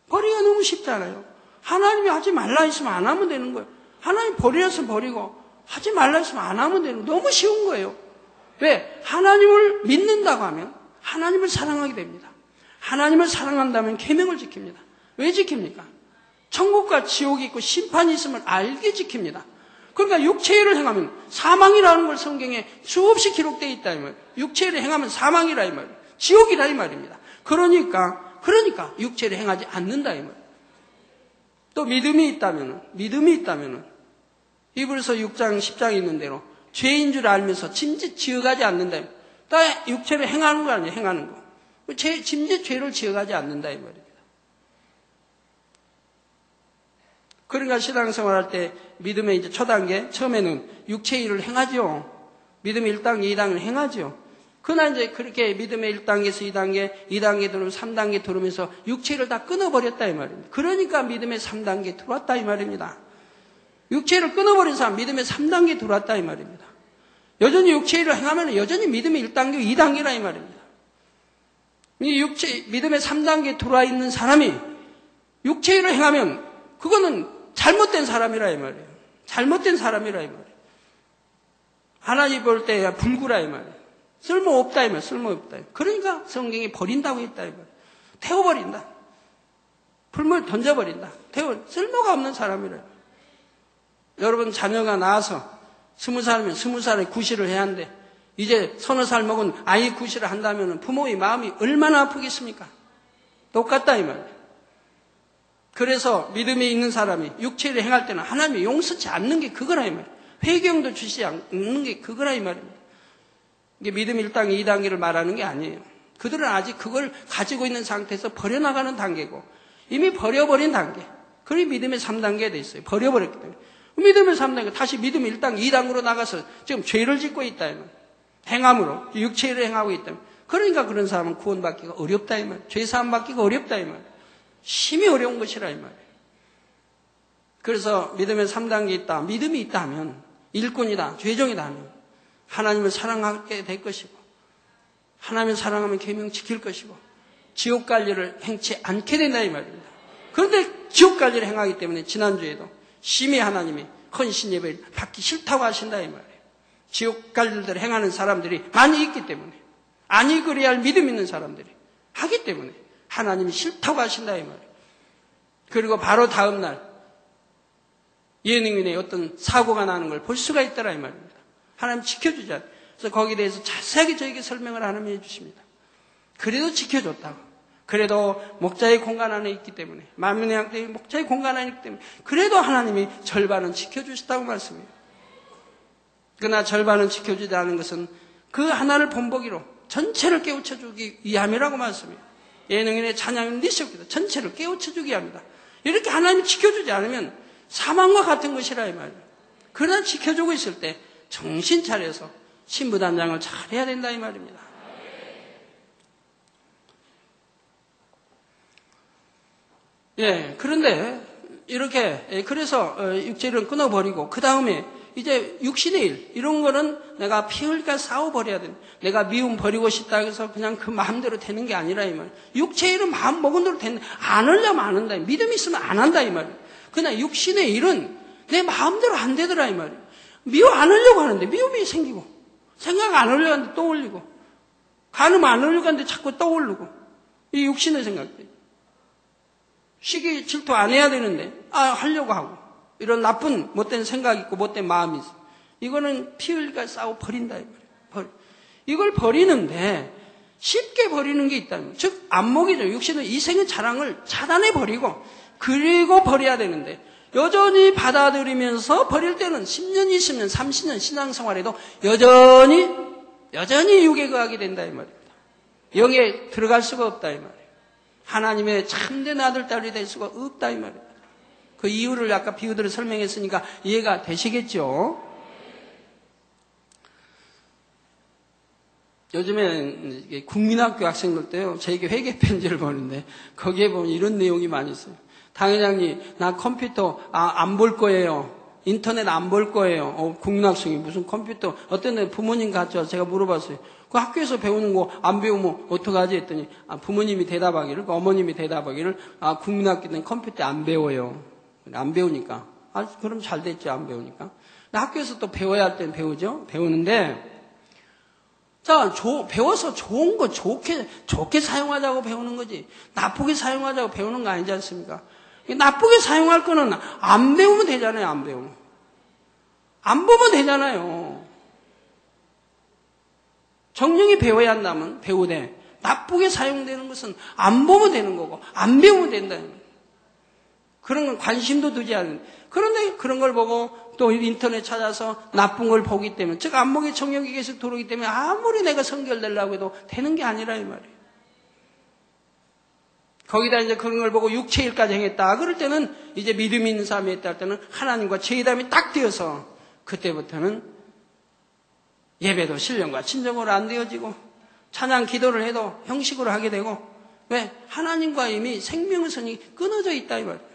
버리기가 너무 쉽잖아요. 하나님이 하지 말라 했으면 안 하면 되는 거예요. 하나님 버리라 했으면 버리고 하지 말라 했으면 안 하면 되는 거예요. 너무 쉬운 거예요. 왜? 하나님을 믿는다고 하면 하나님을 사랑하게 됩니다. 하나님을 사랑한다면 계명을 지킵니다. 왜 지킵니까? 천국과 지옥이 있고 심판이 있음을 알게 지킵니다. 그러니까 육체일을 행하면 사망이라는 걸 성경에 수없이 기록되어 있다 이 말이에요. 육체일을 행하면 사망이라 이 말이에요. 지옥이라 이 말입니다. 그러니까 육체를 행하지 않는다 이 말이에요. 또 믿음이 있다면은 히브리서 6장 10장에 있는 대로 죄인 줄 알면서 짐짓 지어가지 않는다. 또 육체를 행하는 거 아니에요. 행하는 거. 짐짓 죄를 지어가지 않는다 이 말입니다. 그러니까 신앙생활할 때 믿음의 이제 초단계 처음에는 육체의 일을 행하죠. 믿음의 1단계, 2단계를 행하죠. 그러나 이제 그렇게 믿음의 1단계에서 2단계 들어오면 3단계 들어오면서 육체를 다 끊어버렸다 이 말입니다. 그러니까 믿음의 3단계 들어왔다 이 말입니다. 육체를 끊어버린 사람 믿음의 3단계 들어왔다 이 말입니다. 여전히 육체를 행하면 여전히 믿음의 1단계, 2단계라 이 말입니다. 이 믿음의 3단계 들어와 있는 사람이 육체를 행하면 그거는 잘못된 사람이라 이 말이에요. 잘못된 사람이라 이 말이에요. 하나님 볼 때 불구라 이 말이에요. 쓸모없다 이 말, 쓸모없다. 그러니까 성경이 버린다고 했다 이 말. 태워버린다. 풀물 던져버린다. 쓸모가 없는 사람이래요. 여러분 자녀가 나와서 20살이면 20살에 구실을 해야 하는데 이제 서너 살 먹은 아이 구실을 한다면 부모의 마음이 얼마나 아프겠습니까? 똑같다 이 말이에요. 그래서 믿음이 있는 사람이 육체를 행할 때는 하나님이 용서치 않는 게 그거라 이 말이에요. 회개형도 주시지 않는 게 그거라 이 말입니다. 이게 믿음 1단계, 2단계를 말하는 게 아니에요. 그들은 아직 그걸 가지고 있는 상태에서 버려나가는 단계고 이미 버려버린 단계. 그게 믿음의 3단계에 돼 있어요. 버려버렸기 때문에. 믿음의 3단계, 다시 믿음 1단계, 2단계로 나가서 지금 죄를 짓고 있다 이 말이에요. 행함으로 육체를 행하고 있다. 그러니까 그런 사람은 구원받기가 어렵다 이 말이에요. 죄사함 받기가 어렵다 이 말이에요. 심히 어려운 것이라 이 말이에요. 그래서 믿음의 3단계 있다. 믿음이 있다 하면 일꾼이다. 죄종이다 하면 하나님을 사랑하게 될 것이고 하나님을 사랑하면 계명 지킬 것이고 지옥 갈 일을 행치 않게 된다 이 말입니다. 그런데 지옥 갈 일을 행하기 때문에 지난주에도 심히 하나님이 헌신 예배를 받기 싫다고 하신다 이 말이에요. 지옥 갈 일들을 행하는 사람들이 많이 있기 때문에 아니 그래야 할 믿음 있는 사람들이 하기 때문에 하나님이 싫다고 하신다 이 말이에요. 그리고 바로 다음 날 예능인의 어떤 사고가 나는 걸 볼 수가 있더라 이 말입니다. 하나님 지켜주자. 그래서 거기에 대해서 자세하게 저에게 설명을 하나님이 해주십니다. 그래도 지켜줬다고. 그래도 목자의 공간 안에 있기 때문에 만민의 양떼의 목자의 공간 안에 있기 때문에 그래도 하나님이 절반은 지켜주셨다고 말씀해요. 그러나 절반은 지켜주지 않은 것은 그 하나를 본보기로 전체를 깨우쳐주기 위함이라고 말씀해요. 예능인의 찬양은 니시옵니다. 전체를 깨우쳐주기 위함이다. 이렇게 하나님이 지켜주지 않으면 사망과 같은 것이라 이 말이에요. 그러나 지켜주고 있을 때 정신 차려서 신부단장을 잘 해야 된다 이 말입니다. 예, 그런데 이렇게 그래서 육체를 끊어버리고 그 다음에 이제 육신의 일 이런 거는 내가 피 흘리까 싸워버려야 돼. 내가 미움 버리고 싶다 해서 그냥 그 마음대로 되는 게 아니라 이 말. 육체의 일은 마음 먹은 대로 되는 안 하려면 안 한다. 믿음이 있으면 안 한다 이 말이에요. 그러나 육신의 일은 내 마음대로 안 되더라 이 말이에요. 미움 안 하려고 하는데 미움이 생기고 생각 안 하려고 하는데 또 올리고 간음 안 하려고 하는데 자꾸 떠오르고 이 육신의 생각들 시기 질투 안 해야 되는데 하려고 하고 이런 나쁜 못된 생각이 있고 못된 마음이 있어. 이거는 피 흘리까 싸워 버린다 이 말이에요. 이걸 버리는데 쉽게 버리는 게 있다면 즉 안목이죠. 육신은 이생의 자랑을 차단해 버리고 그리고 버려야 되는데 여전히 받아들이면서 버릴 때는 10년, 20년, 30년 신앙생활에도 여전히 육에 거하게 된다 이 말입니다. 영에 들어갈 수가 없다 이 말이에요. 하나님의 참된 아들, 딸이 될 수가 없다 이 말입니다. 그 이유를 아까 비유들을 설명했으니까 이해가 되시겠죠? 요즘에 국민학교 학생들 때요, 저에게 회계 편지를 보는데 거기에 보면 이런 내용이 많이 있어요. 당회장님, 나 컴퓨터 안 볼 거예요. 인터넷 안 볼 거예요. 국민학생이 무슨 컴퓨터 어떤 애 부모님 같죠? 제가 물어봤어요. 그 학교에서 배우는 거 안 배우면 어떡하지 했더니 부모님이 대답하기를, 어머님이 대답하기를 국민학교 때는 컴퓨터 안 배워요. 안 배우니까. 그럼 잘 됐죠. 안 배우니까. 학교에서 또 배워야 할 때는 배우죠. 배우는데 자, 배워서 좋은 거 좋게 사용하자고 배우는 거지. 나쁘게 사용하자고 배우는 거 아니지 않습니까? 나쁘게 사용할 거는 안 배우면 되잖아요. 안 배우면. 안 보면 되잖아요. 정령이 배워야 한다면 배우되 나쁘게 사용되는 것은 안 보면 되는 거고 안 배우면 된다. 그런 건 관심도 두지 않는. 그런데 그런 걸 보고 또 인터넷 찾아서 나쁜 걸 보기 때문에 즉 안목의 정욕이 계속 들어오기 때문에 아무리 내가 성결되려고 해도 되는 게 아니라 이 말이에요. 거기다 이제 그런 걸 보고 육체일까지 행했다. 그럴 때는 이제 믿음이 있는 사람이 했다 할 때는 하나님과 죄담이 딱 되어서 그때부터는 예배도 신령과 친정으로 안 되어지고 찬양 기도를 해도 형식으로 하게 되고 왜? 하나님과 이미 생명선이 끊어져 있다 이 말이에요.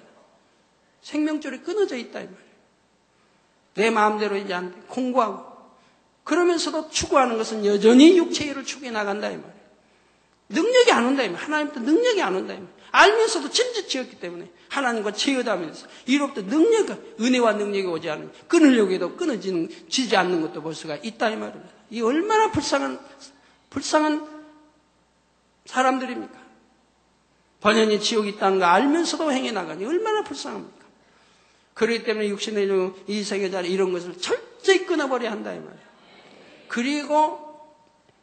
생명줄이 끊어져 있다 이 말이에요. 내 마음대로 이제 안 돼. 공부하고 그러면서도 추구하는 것은 여전히 육체의 일을 추구해 나간다 이 말이에요. 능력이 안 온다 이 말이에요. 하나님도 능력이 안 온다 이 말이에요. 알면서도 진짜 지었기 때문에 하나님과 제어하면서 이로부터 은혜와 능력이 오지 않으면 끊으려고 해도 끊어지지 않는 것도 볼 수가 있다 이 말입니다. 이 얼마나 불쌍한 사람들입니까? 번연히 지옥이 있다는 거 알면서도 행해 나가니 얼마나 불쌍합니까? 그렇기 때문에 육신의 이 세계자리 이런 것을 철저히 끊어버려야 한다 이 말이에요. 그리고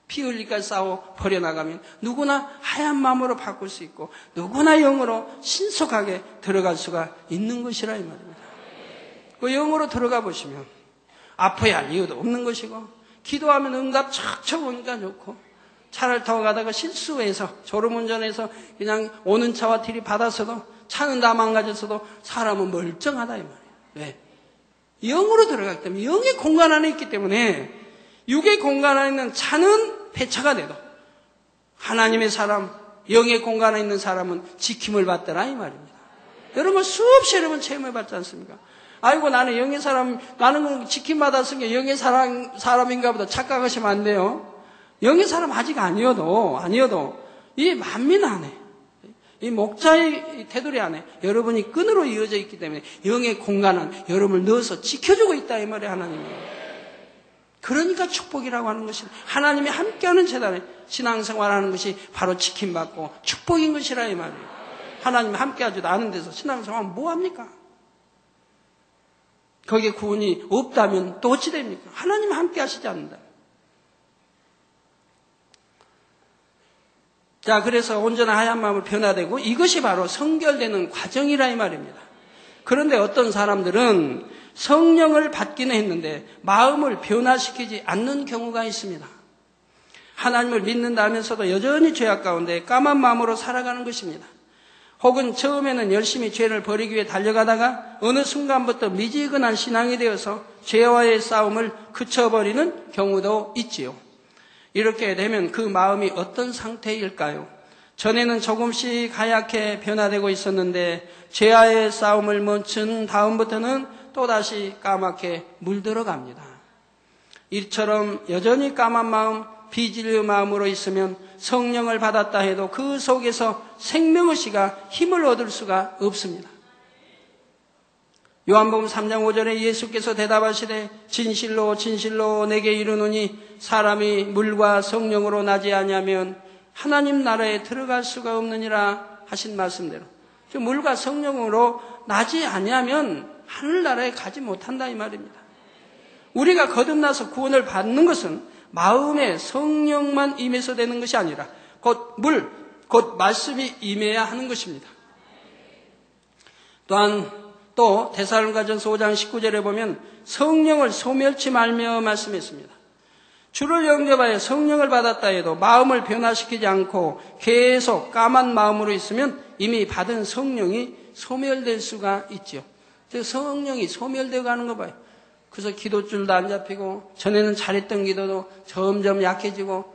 피 흘리까지 싸워 버려나가면 누구나 하얀 마음으로 바꿀 수 있고 누구나 영으로 신속하게 들어갈 수가 있는 것이라 이 말입니다. 그 영으로 들어가 보시면 아파야 할 이유도 없는 것이고 기도하면 응답 척척 오니까 좋고 차를 타고 가다가 실수해서 졸음운전해서 그냥 오는 차와 들이 받아서도 차는 다 망가졌어도 사람은 멀쩡하다 이 말이에요. 왜? 영으로 들어가기 때문에 영의 공간 안에 있기 때문에 육의 공간 안에 있는 차는 폐차가 돼도 하나님의 사람, 영의 공간 안에 있는 사람은 지킴을 받더라 이 말입니다. 여러분 수없이 여러분 체험해봤지 않습니까? 아이고 나는 영의 사람, 나는 지킴받았으니까 영의 사람인가 보다 착각하시면 안 돼요. 영의 사람 아직 아니어도 이 만민 안에 이 목자의 테두리 안에 여러분이 끈으로 이어져 있기 때문에 영의 공간은 여러분을 넣어서 지켜주고 있다 이 말이에요. 하나님이. 그러니까 축복이라고 하는 것이 하나님이 함께하는 재단에 신앙생활하는 것이 바로 지킴받고 축복인 것이라 이 말이에요. 하나님이 함께하지도 않은 데서 신앙생활하면 뭐합니까? 거기에 구원이 없다면 또 어찌 됩니까? 하나님 함께하시지 않는다. 자, 그래서 온전한 하얀 마음을 변화되고 이것이 바로 성결되는 과정이라 이 말입니다. 그런데 어떤 사람들은 성령을 받기는 했는데 마음을 변화시키지 않는 경우가 있습니다. 하나님을 믿는다 하면서도 여전히 죄악 가운데 까만 마음으로 살아가는 것입니다. 혹은 처음에는 열심히 죄를 버리기 위해 달려가다가 어느 순간부터 미지근한 신앙이 되어서 죄와의 싸움을 그쳐버리는 경우도 있지요. 이렇게 되면 그 마음이 어떤 상태일까요? 전에는 조금씩 하얗게 변화되고 있었는데 죄와의 싸움을 멈춘 다음부터는 또다시 까맣게 물들어갑니다. 이처럼 여전히 까만 마음, 비진리의 마음으로 있으면 성령을 받았다 해도 그 속에서 생명의 씨가 힘을 얻을 수가 없습니다. 요한복음 3장 5절에 예수께서 대답하시되 진실로 진실로 내게 이르노니 사람이 물과 성령으로 나지 아니하면 하나님 나라에 들어갈 수가 없느니라 하신 말씀대로 물과 성령으로 나지 아니하면 하늘나라에 가지 못한다 이 말입니다. 우리가 거듭나서 구원을 받는 것은 마음에 성령만 임해서 되는 것이 아니라 곧 말씀이 임해야 하는 것입니다. 또한 또 데살로니가전서 5장 19절에 보면 성령을 소멸치 말며 말씀했습니다. 주를 영접하여 성령을 받았다 해도 마음을 변화시키지 않고 계속 까만 마음으로 있으면 이미 받은 성령이 소멸될 수가 있죠. 성령이 소멸되어 가는 거 봐요. 그래서 기도줄도 안 잡히고 전에는 잘했던 기도도 점점 약해지고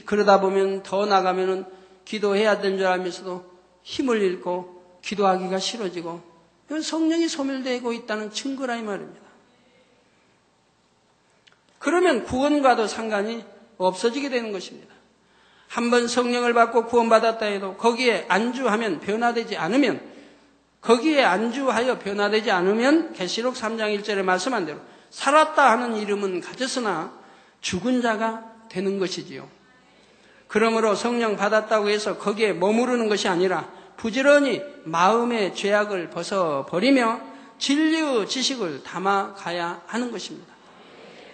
그러다 보면 더 나가면은 기도해야 되는 줄 알면서도 힘을 잃고 기도하기가 싫어지고 이건 성령이 소멸되고 있다는 증거라 이 말입니다. 그러면 구원과도 상관이 없어지게 되는 것입니다. 한번 성령을 받고 구원받았다 해도 거기에 안주하면 변화되지 않으면 계시록 3장 1절에 말씀한 대로 살았다 하는 이름은 가졌으나 죽은 자가 되는 것이지요. 그러므로 성령 받았다고 해서 거기에 머무르는 것이 아니라 부지런히 마음의 죄악을 벗어버리며 진리의 지식을 담아가야 하는 것입니다.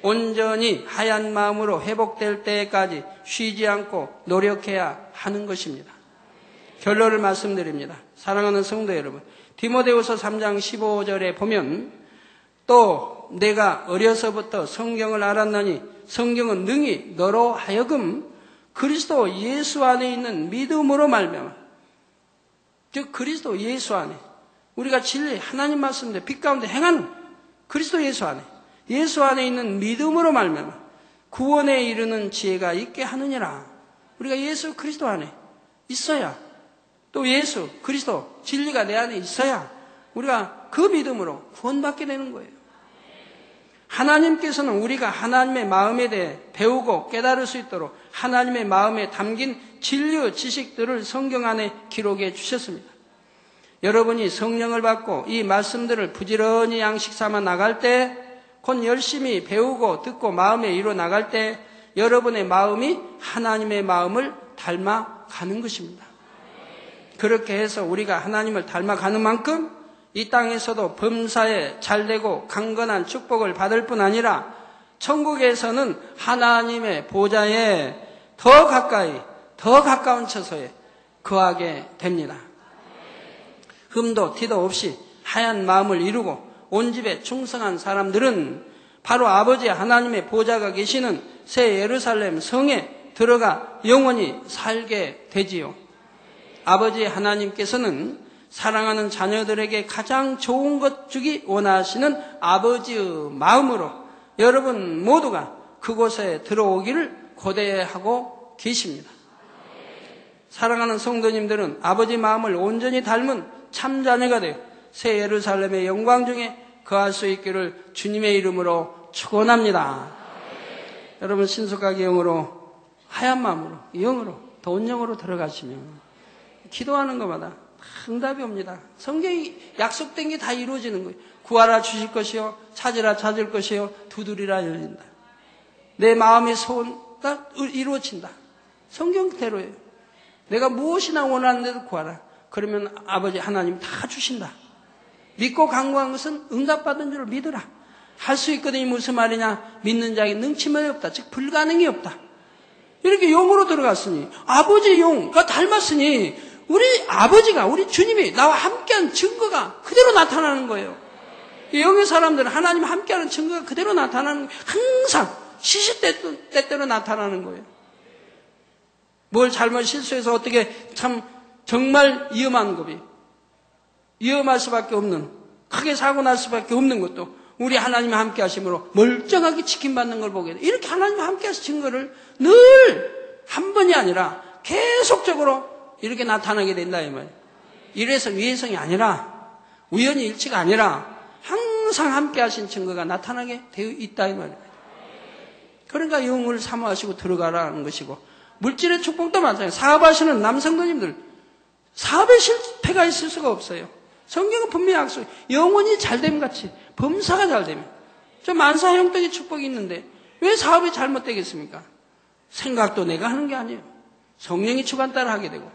온전히 하얀 마음으로 회복될 때까지 쉬지 않고 노력해야 하는 것입니다. 결론을 말씀드립니다. 사랑하는 성도 여러분, 디모데후서 3장 15절에 보면 또 내가 어려서부터 성경을 알았나니 성경은 능히 너로 하여금 그리스도 예수 안에 있는 믿음으로 말미암아, 즉 그리스도 예수 안에 우리가 진리 하나님 말씀대로 빛 가운데 행하는 그리스도 예수 안에 있는 믿음으로 말미암아 구원에 이르는 지혜가 있게 하느니라. 우리가 예수 그리스도 안에 있어야, 또 예수 그리스도 진리가 내 안에 있어야 우리가 그 믿음으로 구원받게 되는 거예요. 하나님께서는 우리가 하나님의 마음에 대해 배우고 깨달을 수 있도록 하나님의 마음에 담긴 진리의 지식들을 성경 안에 기록해 주셨습니다. 여러분이 성령을 받고 이 말씀들을 부지런히 양식 삼아 나갈 때, 곧 열심히 배우고 듣고 마음에 이루어 나갈 때 여러분의 마음이 하나님의 마음을 닮아가는 것입니다. 그렇게 해서 우리가 하나님을 닮아가는 만큼 이 땅에서도 범사에 잘되고 강건한 축복을 받을 뿐 아니라 천국에서는 하나님의 보좌에 더 가까이, 더 가까운 처소에 거하게 됩니다. 흠도 티도 없이 하얀 마음을 이루고 온 집에 충성한 사람들은 바로 아버지 하나님의 보좌가 계시는 새 예루살렘 성에 들어가 영원히 살게 되지요. 아버지 하나님께서는 사랑하는 자녀들에게 가장 좋은 것 주기 원하시는 아버지의 마음으로 여러분 모두가 그곳에 들어오기를 고대하고 계십니다. 사랑하는 성도님들은 아버지 마음을 온전히 닮은 참 자녀가 되어 새 예루살렘의 영광 중에 거할 수 있기를 주님의 이름으로 축원합니다. 여러분 신속하게 영으로 하얀 마음으로 영으로 돈 영으로 들어가시면 기도하는 것마다 응답이 옵니다. 성경이 약속된 게 다 이루어지는 거예요. 구하라 주실 것이요 찾으라 찾을 것이요 두드리라 열린다. 내 마음의 소원가 이루어진다. 성경대로예요. 내가 무엇이나 원하는 대로 구하라. 그러면 아버지 하나님 다 주신다. 믿고 간구한 것은 응답받은 줄 믿으라. 할 수 있거든요. 무슨 말이냐? 믿는 자에게 능치함이 없다. 즉 불가능이 없다. 이렇게 영으로 들어갔으니 아버지 영과 닮았으니 우리 아버지가 우리 주님이 나와 함께한 증거가 그대로 나타나는 거예요. 영의 사람들은 하나님 함께하는 증거가 그대로 나타나는 거예요. 항상 시시때때로 나타나는 거예요. 뭘 잘못 실수해서 어떻게 참 정말 위험한 법이 위험할 수밖에 없는 크게 사고 날 수밖에 없는 것도 우리 하나님 함께 하심으로 멀쩡하게 지킴받는 걸 보게 돼. 이렇게 하나님 함께 하신 증거를 늘 한 번이 아니라 계속적으로 이렇게 나타나게 된다 이 말이에요. 이래서 위해성이 아니라 우연히 일치가 아니라 항상 함께 하신 증거가 나타나게 되어 있다 이 말이에요. 그러니까 영을 사모하시고 들어가라는 것이고 물질의 축복도 마찬가지예요. 사업하시는 남성도님들 사업에 실패가 있을 수가 없어요. 성경은 분명히 약속해요. 영혼이 잘됨 같이 범사가 잘되면 저 만사 형통의 축복이 있는데 왜 사업이 잘못되겠습니까? 생각도 내가 하는 게 아니에요. 성령이 주관 따라 하게 되고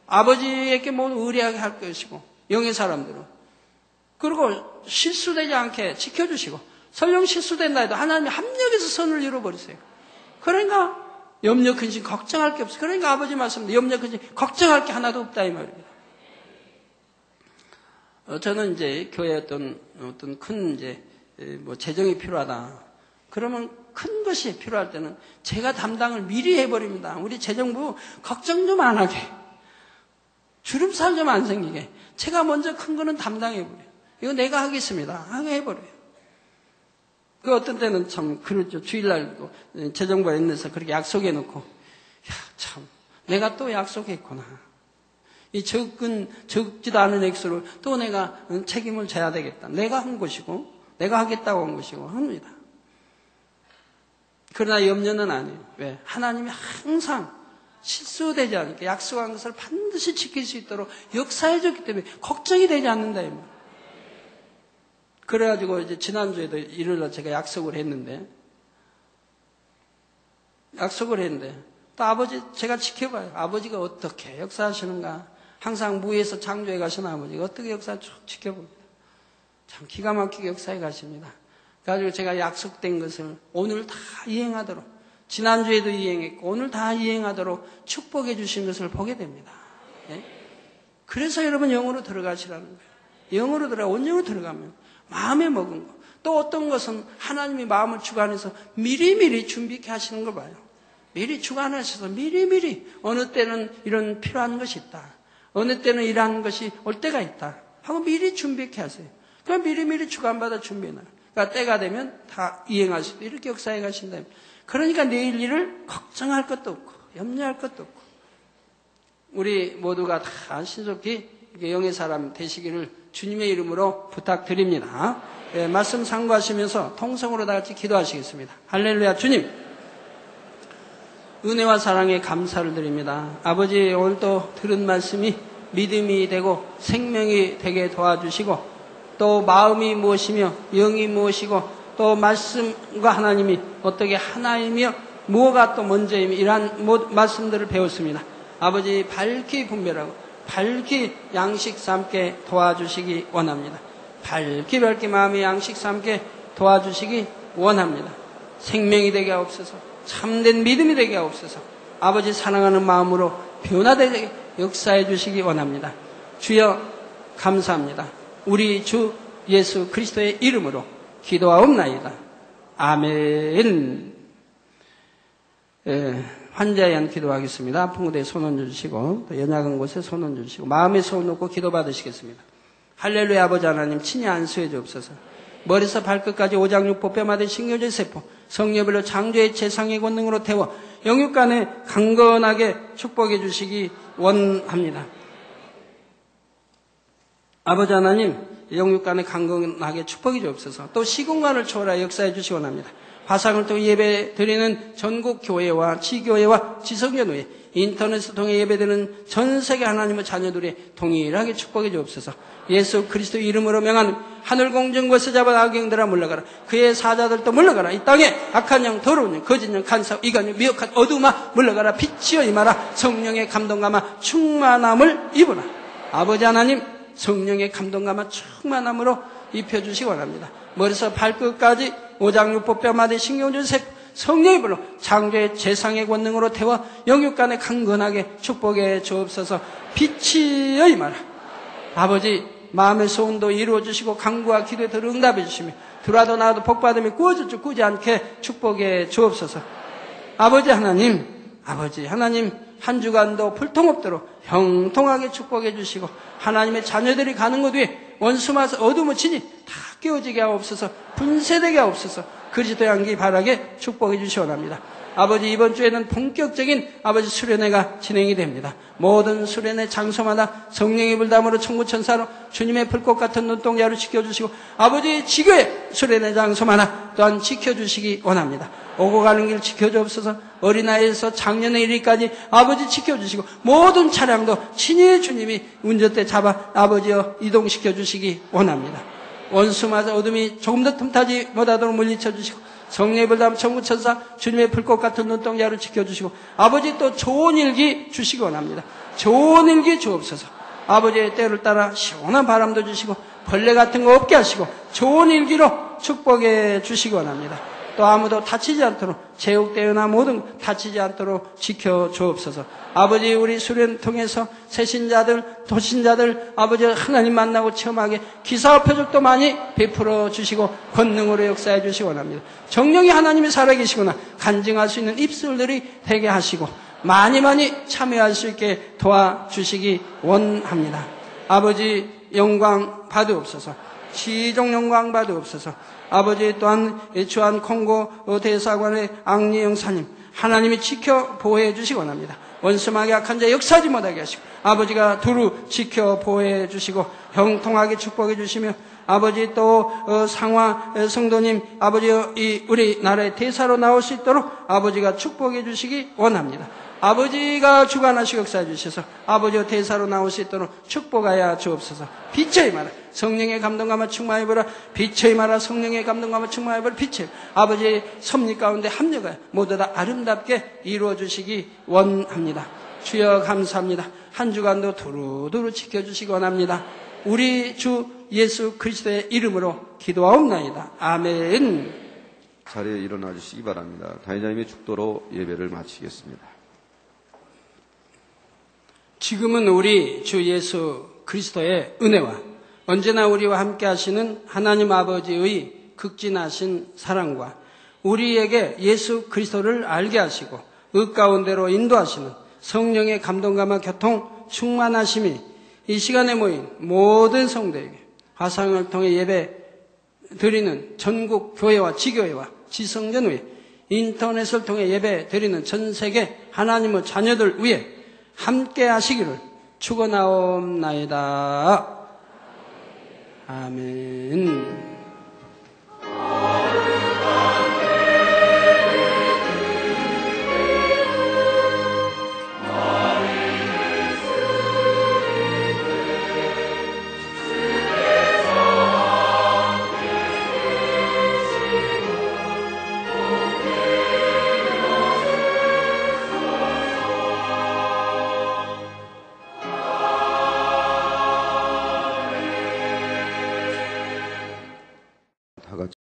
아버지에게 모두 의뢰하게 할 것이고 영의 사람들은 그리고 실수되지 않게 지켜주시고 설령 실수된다 해도 하나님이 합력해서 선을 이루어버리세요. 그러니까 염려 근심 걱정할 게 없어요. 그러니까 아버지 말씀도 염려 근심 걱정할 게 하나도 없다 이 말입니다. 저는 이제 교회에 어떤 큰 이제 뭐 재정이 필요하다. 그러면 큰 것이 필요할 때는 제가 담당을 미리 해버립니다. 우리 재정부 걱정 좀 안 하게. 주름살 좀 안 생기게. 제가 먼저 큰 거는 담당해버려요. 이거 내가 하겠습니다. 하게 해버려요. 그 어떤 때는 참 그렇죠. 주일날도 재정부에 있는데서 그렇게 약속해놓고 야, 참 내가 또 약속했구나. 이 적지도 않은 액수를 또 내가 책임을 져야 되겠다. 내가 한 것이고 내가 하겠다고 한 것이고 합니다. 그러나 염려는 아니에요. 왜? 하나님이 항상 실수되지 않게 약속한 것을 반드시 지킬 수 있도록 역사해줬기 때문에 걱정이 되지 않는다. 이 말. 그래가지고 이제 지난주에도 일요일날 제가 약속을 했는데 또 아버지 제가 지켜봐요. 아버지가 어떻게 역사하시는가. 항상 무에서 창조해 가시는 아버지가 어떻게 역사 쭉 지켜봅니다. 참 기가 막히게 역사해 가십니다. 그래가지고 제가 약속된 것을 오늘 다 이행하도록 지난주에도 이행했고 오늘 다 이행하도록 축복해 주신 것을 보게 됩니다. 네? 그래서 여러분 영으로 들어가시라는 거예요. 영으로 온영으로 들어가면 마음에 먹은 거. 또 어떤 것은 하나님이 마음을 주관해서 미리미리 준비케 하시는 걸 봐요. 미리 주관하셔서 미리미리 어느 때는 이런 필요한 것이 있다. 어느 때는 이러한 것이 올 때가 있다. 하고 미리 준비케 하세요. 그럼 미리미리 주관받아 준비해놔요. 그러니까 때가 되면 다 이행할 수도 이렇게 역사해 가신다. 그러니까 내일 일을 걱정할 것도 없고 염려할 것도 없고 우리 모두가 다 신속히 영의 사람 되시기를 주님의 이름으로 부탁드립니다. 네, 말씀 상고하시면서 통성으로 다 같이 기도하시겠습니다. 할렐루야. 주님 은혜와 사랑에 감사를 드립니다. 아버지 오늘도 들은 말씀이 믿음이 되고 생명이 되게 도와주시고 또 마음이 무엇이며 영이 무엇이고 또 말씀과 하나님이 어떻게 하나이며 무엇가 또 먼저이며 이러한 말씀들을 배웠습니다. 아버지 밝히 분별하고 밝히 양식 삼게 도와주시기 원합니다. 밝히 마음의 양식 삼게 도와주시기 원합니다. 생명이 되게 하옵소서. 참된 믿음이 되게 하옵소서. 아버지 사랑하는 마음으로 변화되게 역사해 주시기 원합니다. 주여 감사합니다. 우리 주 예수 그리스도의 이름으로 기도하옵나이다. 아멘. 환자에 의한 기도하겠습니다. 아픈 곳에 손 얹어주시고 또 연약한 곳에 손 얹어주시고 마음에 손 놓고 기도 받으시겠습니다. 할렐루야. 아버지 하나님 친히 안수해 주옵소서. 머리에서 발끝까지 오장육부 뼈마디 신경질 세포 성녀별로 창조의 재상의 권능으로 태워 영육간에 강건하게 축복해 주시기 원합니다. 아버지 하나님 영육간에 강건하게 축복해 주옵소서. 또 시공간을 초월하여 역사해 주시기 원합니다. 화상을 통해 예배 드리는 전국 교회와 지교회와 지성전회 인터넷을 통해 예배드리는 전 세계 하나님의 자녀들이 동일하게 축복해 주옵소서. 예수 그리스도 이름으로 명하는 하늘 공중 것을 잡은 악영들아 물러가라. 그의 사자들도 물러가라. 이 땅에 악한 영 더러운 영 거짓 영 간사 이간영 미혹한 어두움아 물러가라. 빛이여 임하라. 성령의 감동감아 충만함을 입으라. 아버지 하나님 성령의 감동감아 충만함으로 입혀주시기 원합니다. 머리에서 발끝까지 오장육부 뼈마디 신경줄 세포 성령의 불로 창조의 재상의 권능으로 태워 영육간에 강건하게 축복해 주옵소서. 빛이여 임하라. 아버지 마음의 소원도 이루어주시고 간구와 기도에 더 응답해 주시며 들어와도 나와도 복받으며 꾸어질 줄 꾸지 않게 축복해 주옵소서. 아버지 하나님 한 주간도 불통 없도록 형통하게 축복해 주시고 하나님의 자녀들이 가는 곳 위에 원수마서 어둠을 치니 다 깨어지게 하옵소서. 분쇄되게 하옵소서. 그리스도의 향기 바라게 축복해 주시 원합니다. 아버지 이번 주에는 본격적인 아버지 수련회가 진행이 됩니다. 모든 수련회 장소마다 성령의 불담으로 천구천사로 주님의 불꽃 같은 눈동자로 지켜주시고 아버지 지교의 수련회 장소마다 또한 지켜주시기 원합니다. 오고 가는 길 지켜주옵소서. 어린아이에서 작년의 이르기까지 아버지 지켜주시고 모든 차량도 친히 주님이 운전대 잡아 아버지여 이동시켜 주시기 원합니다. 원수마저 어둠이 조금 더 틈타지 못하도록 물리쳐 주시고 성령의 불담 천구천사 주님의 불꽃 같은 눈동자로 지켜주시고 아버지 또 좋은 일기 주시기 원합니다. 좋은 일기 주옵소서. 아버지의 때를 따라 시원한 바람도 주시고 벌레 같은 거 없게 하시고 좋은 일기로 축복해 주시기 원합니다. 또 아무도 다치지 않도록 제육대회나 모든 다치지 않도록 지켜 주옵소서. 아버지 우리 수련 통해서 새신자들 도신자들 아버지 하나님 만나고 체험하게 기사와 표적도 많이 베풀어 주시고 권능으로 역사해 주시기 원합니다. 정령이 하나님이 살아계시구나 간증할 수 있는 입술들이 되게 하시고 많이 참여할 수 있게 도와주시기 원합니다. 아버지 영광 받으옵소서. 시종 영광 받으옵소서. 아버지 또한 주한 콩고 대사관의 앙리 영사님 하나님이 지켜 보호해 주시기 원합니다. 원수마귀 악한 자 역사하지 못하게 하시고 아버지가 두루 지켜 보호해 주시고 형통하게 축복해 주시며 아버지 또 상화 성도님 아버지 우리 나라의 대사로 나올 수 있도록 아버지가 축복해 주시기 원합니다. 아버지가 주관하시고 역사해 주셔서 아버지와 대사로 나올 수 있도록 축복하여 주옵소서. 빛의 임하라. 성령의 감동감을 충만히 입으라. 빛의 임하라. 성령의 감동감을 충만히 입으라. 빛의 아버지의 섭리 가운데 합력하여 모두 다 아름답게 이루어 주시기 원합니다. 주여 감사합니다. 한 주간도 두루두루 지켜주시기 원합니다. 우리 주 예수 그리스도의 이름으로 기도하옵나이다. 아멘. 자리에 일어나 주시기 바랍니다. 단장님의 축도로 예배를 마치겠습니다. 지금은 우리 주 예수 그리스도의 은혜와 언제나 우리와 함께 하시는 하나님 아버지의 극진하신 사랑과 우리에게 예수 그리스도를 알게 하시고 의 가운데로 인도하시는 성령의 감동감과 교통 충만하심이 이 시간에 모인 모든 성도에게 화상을 통해 예배 드리는 전국 교회와 지교회와 지성전회 인터넷을 통해 예배 드리는 전 세계 하나님의 자녀들 위해 함께 하시기를 축원하옵나이다. 아멘. 다 같이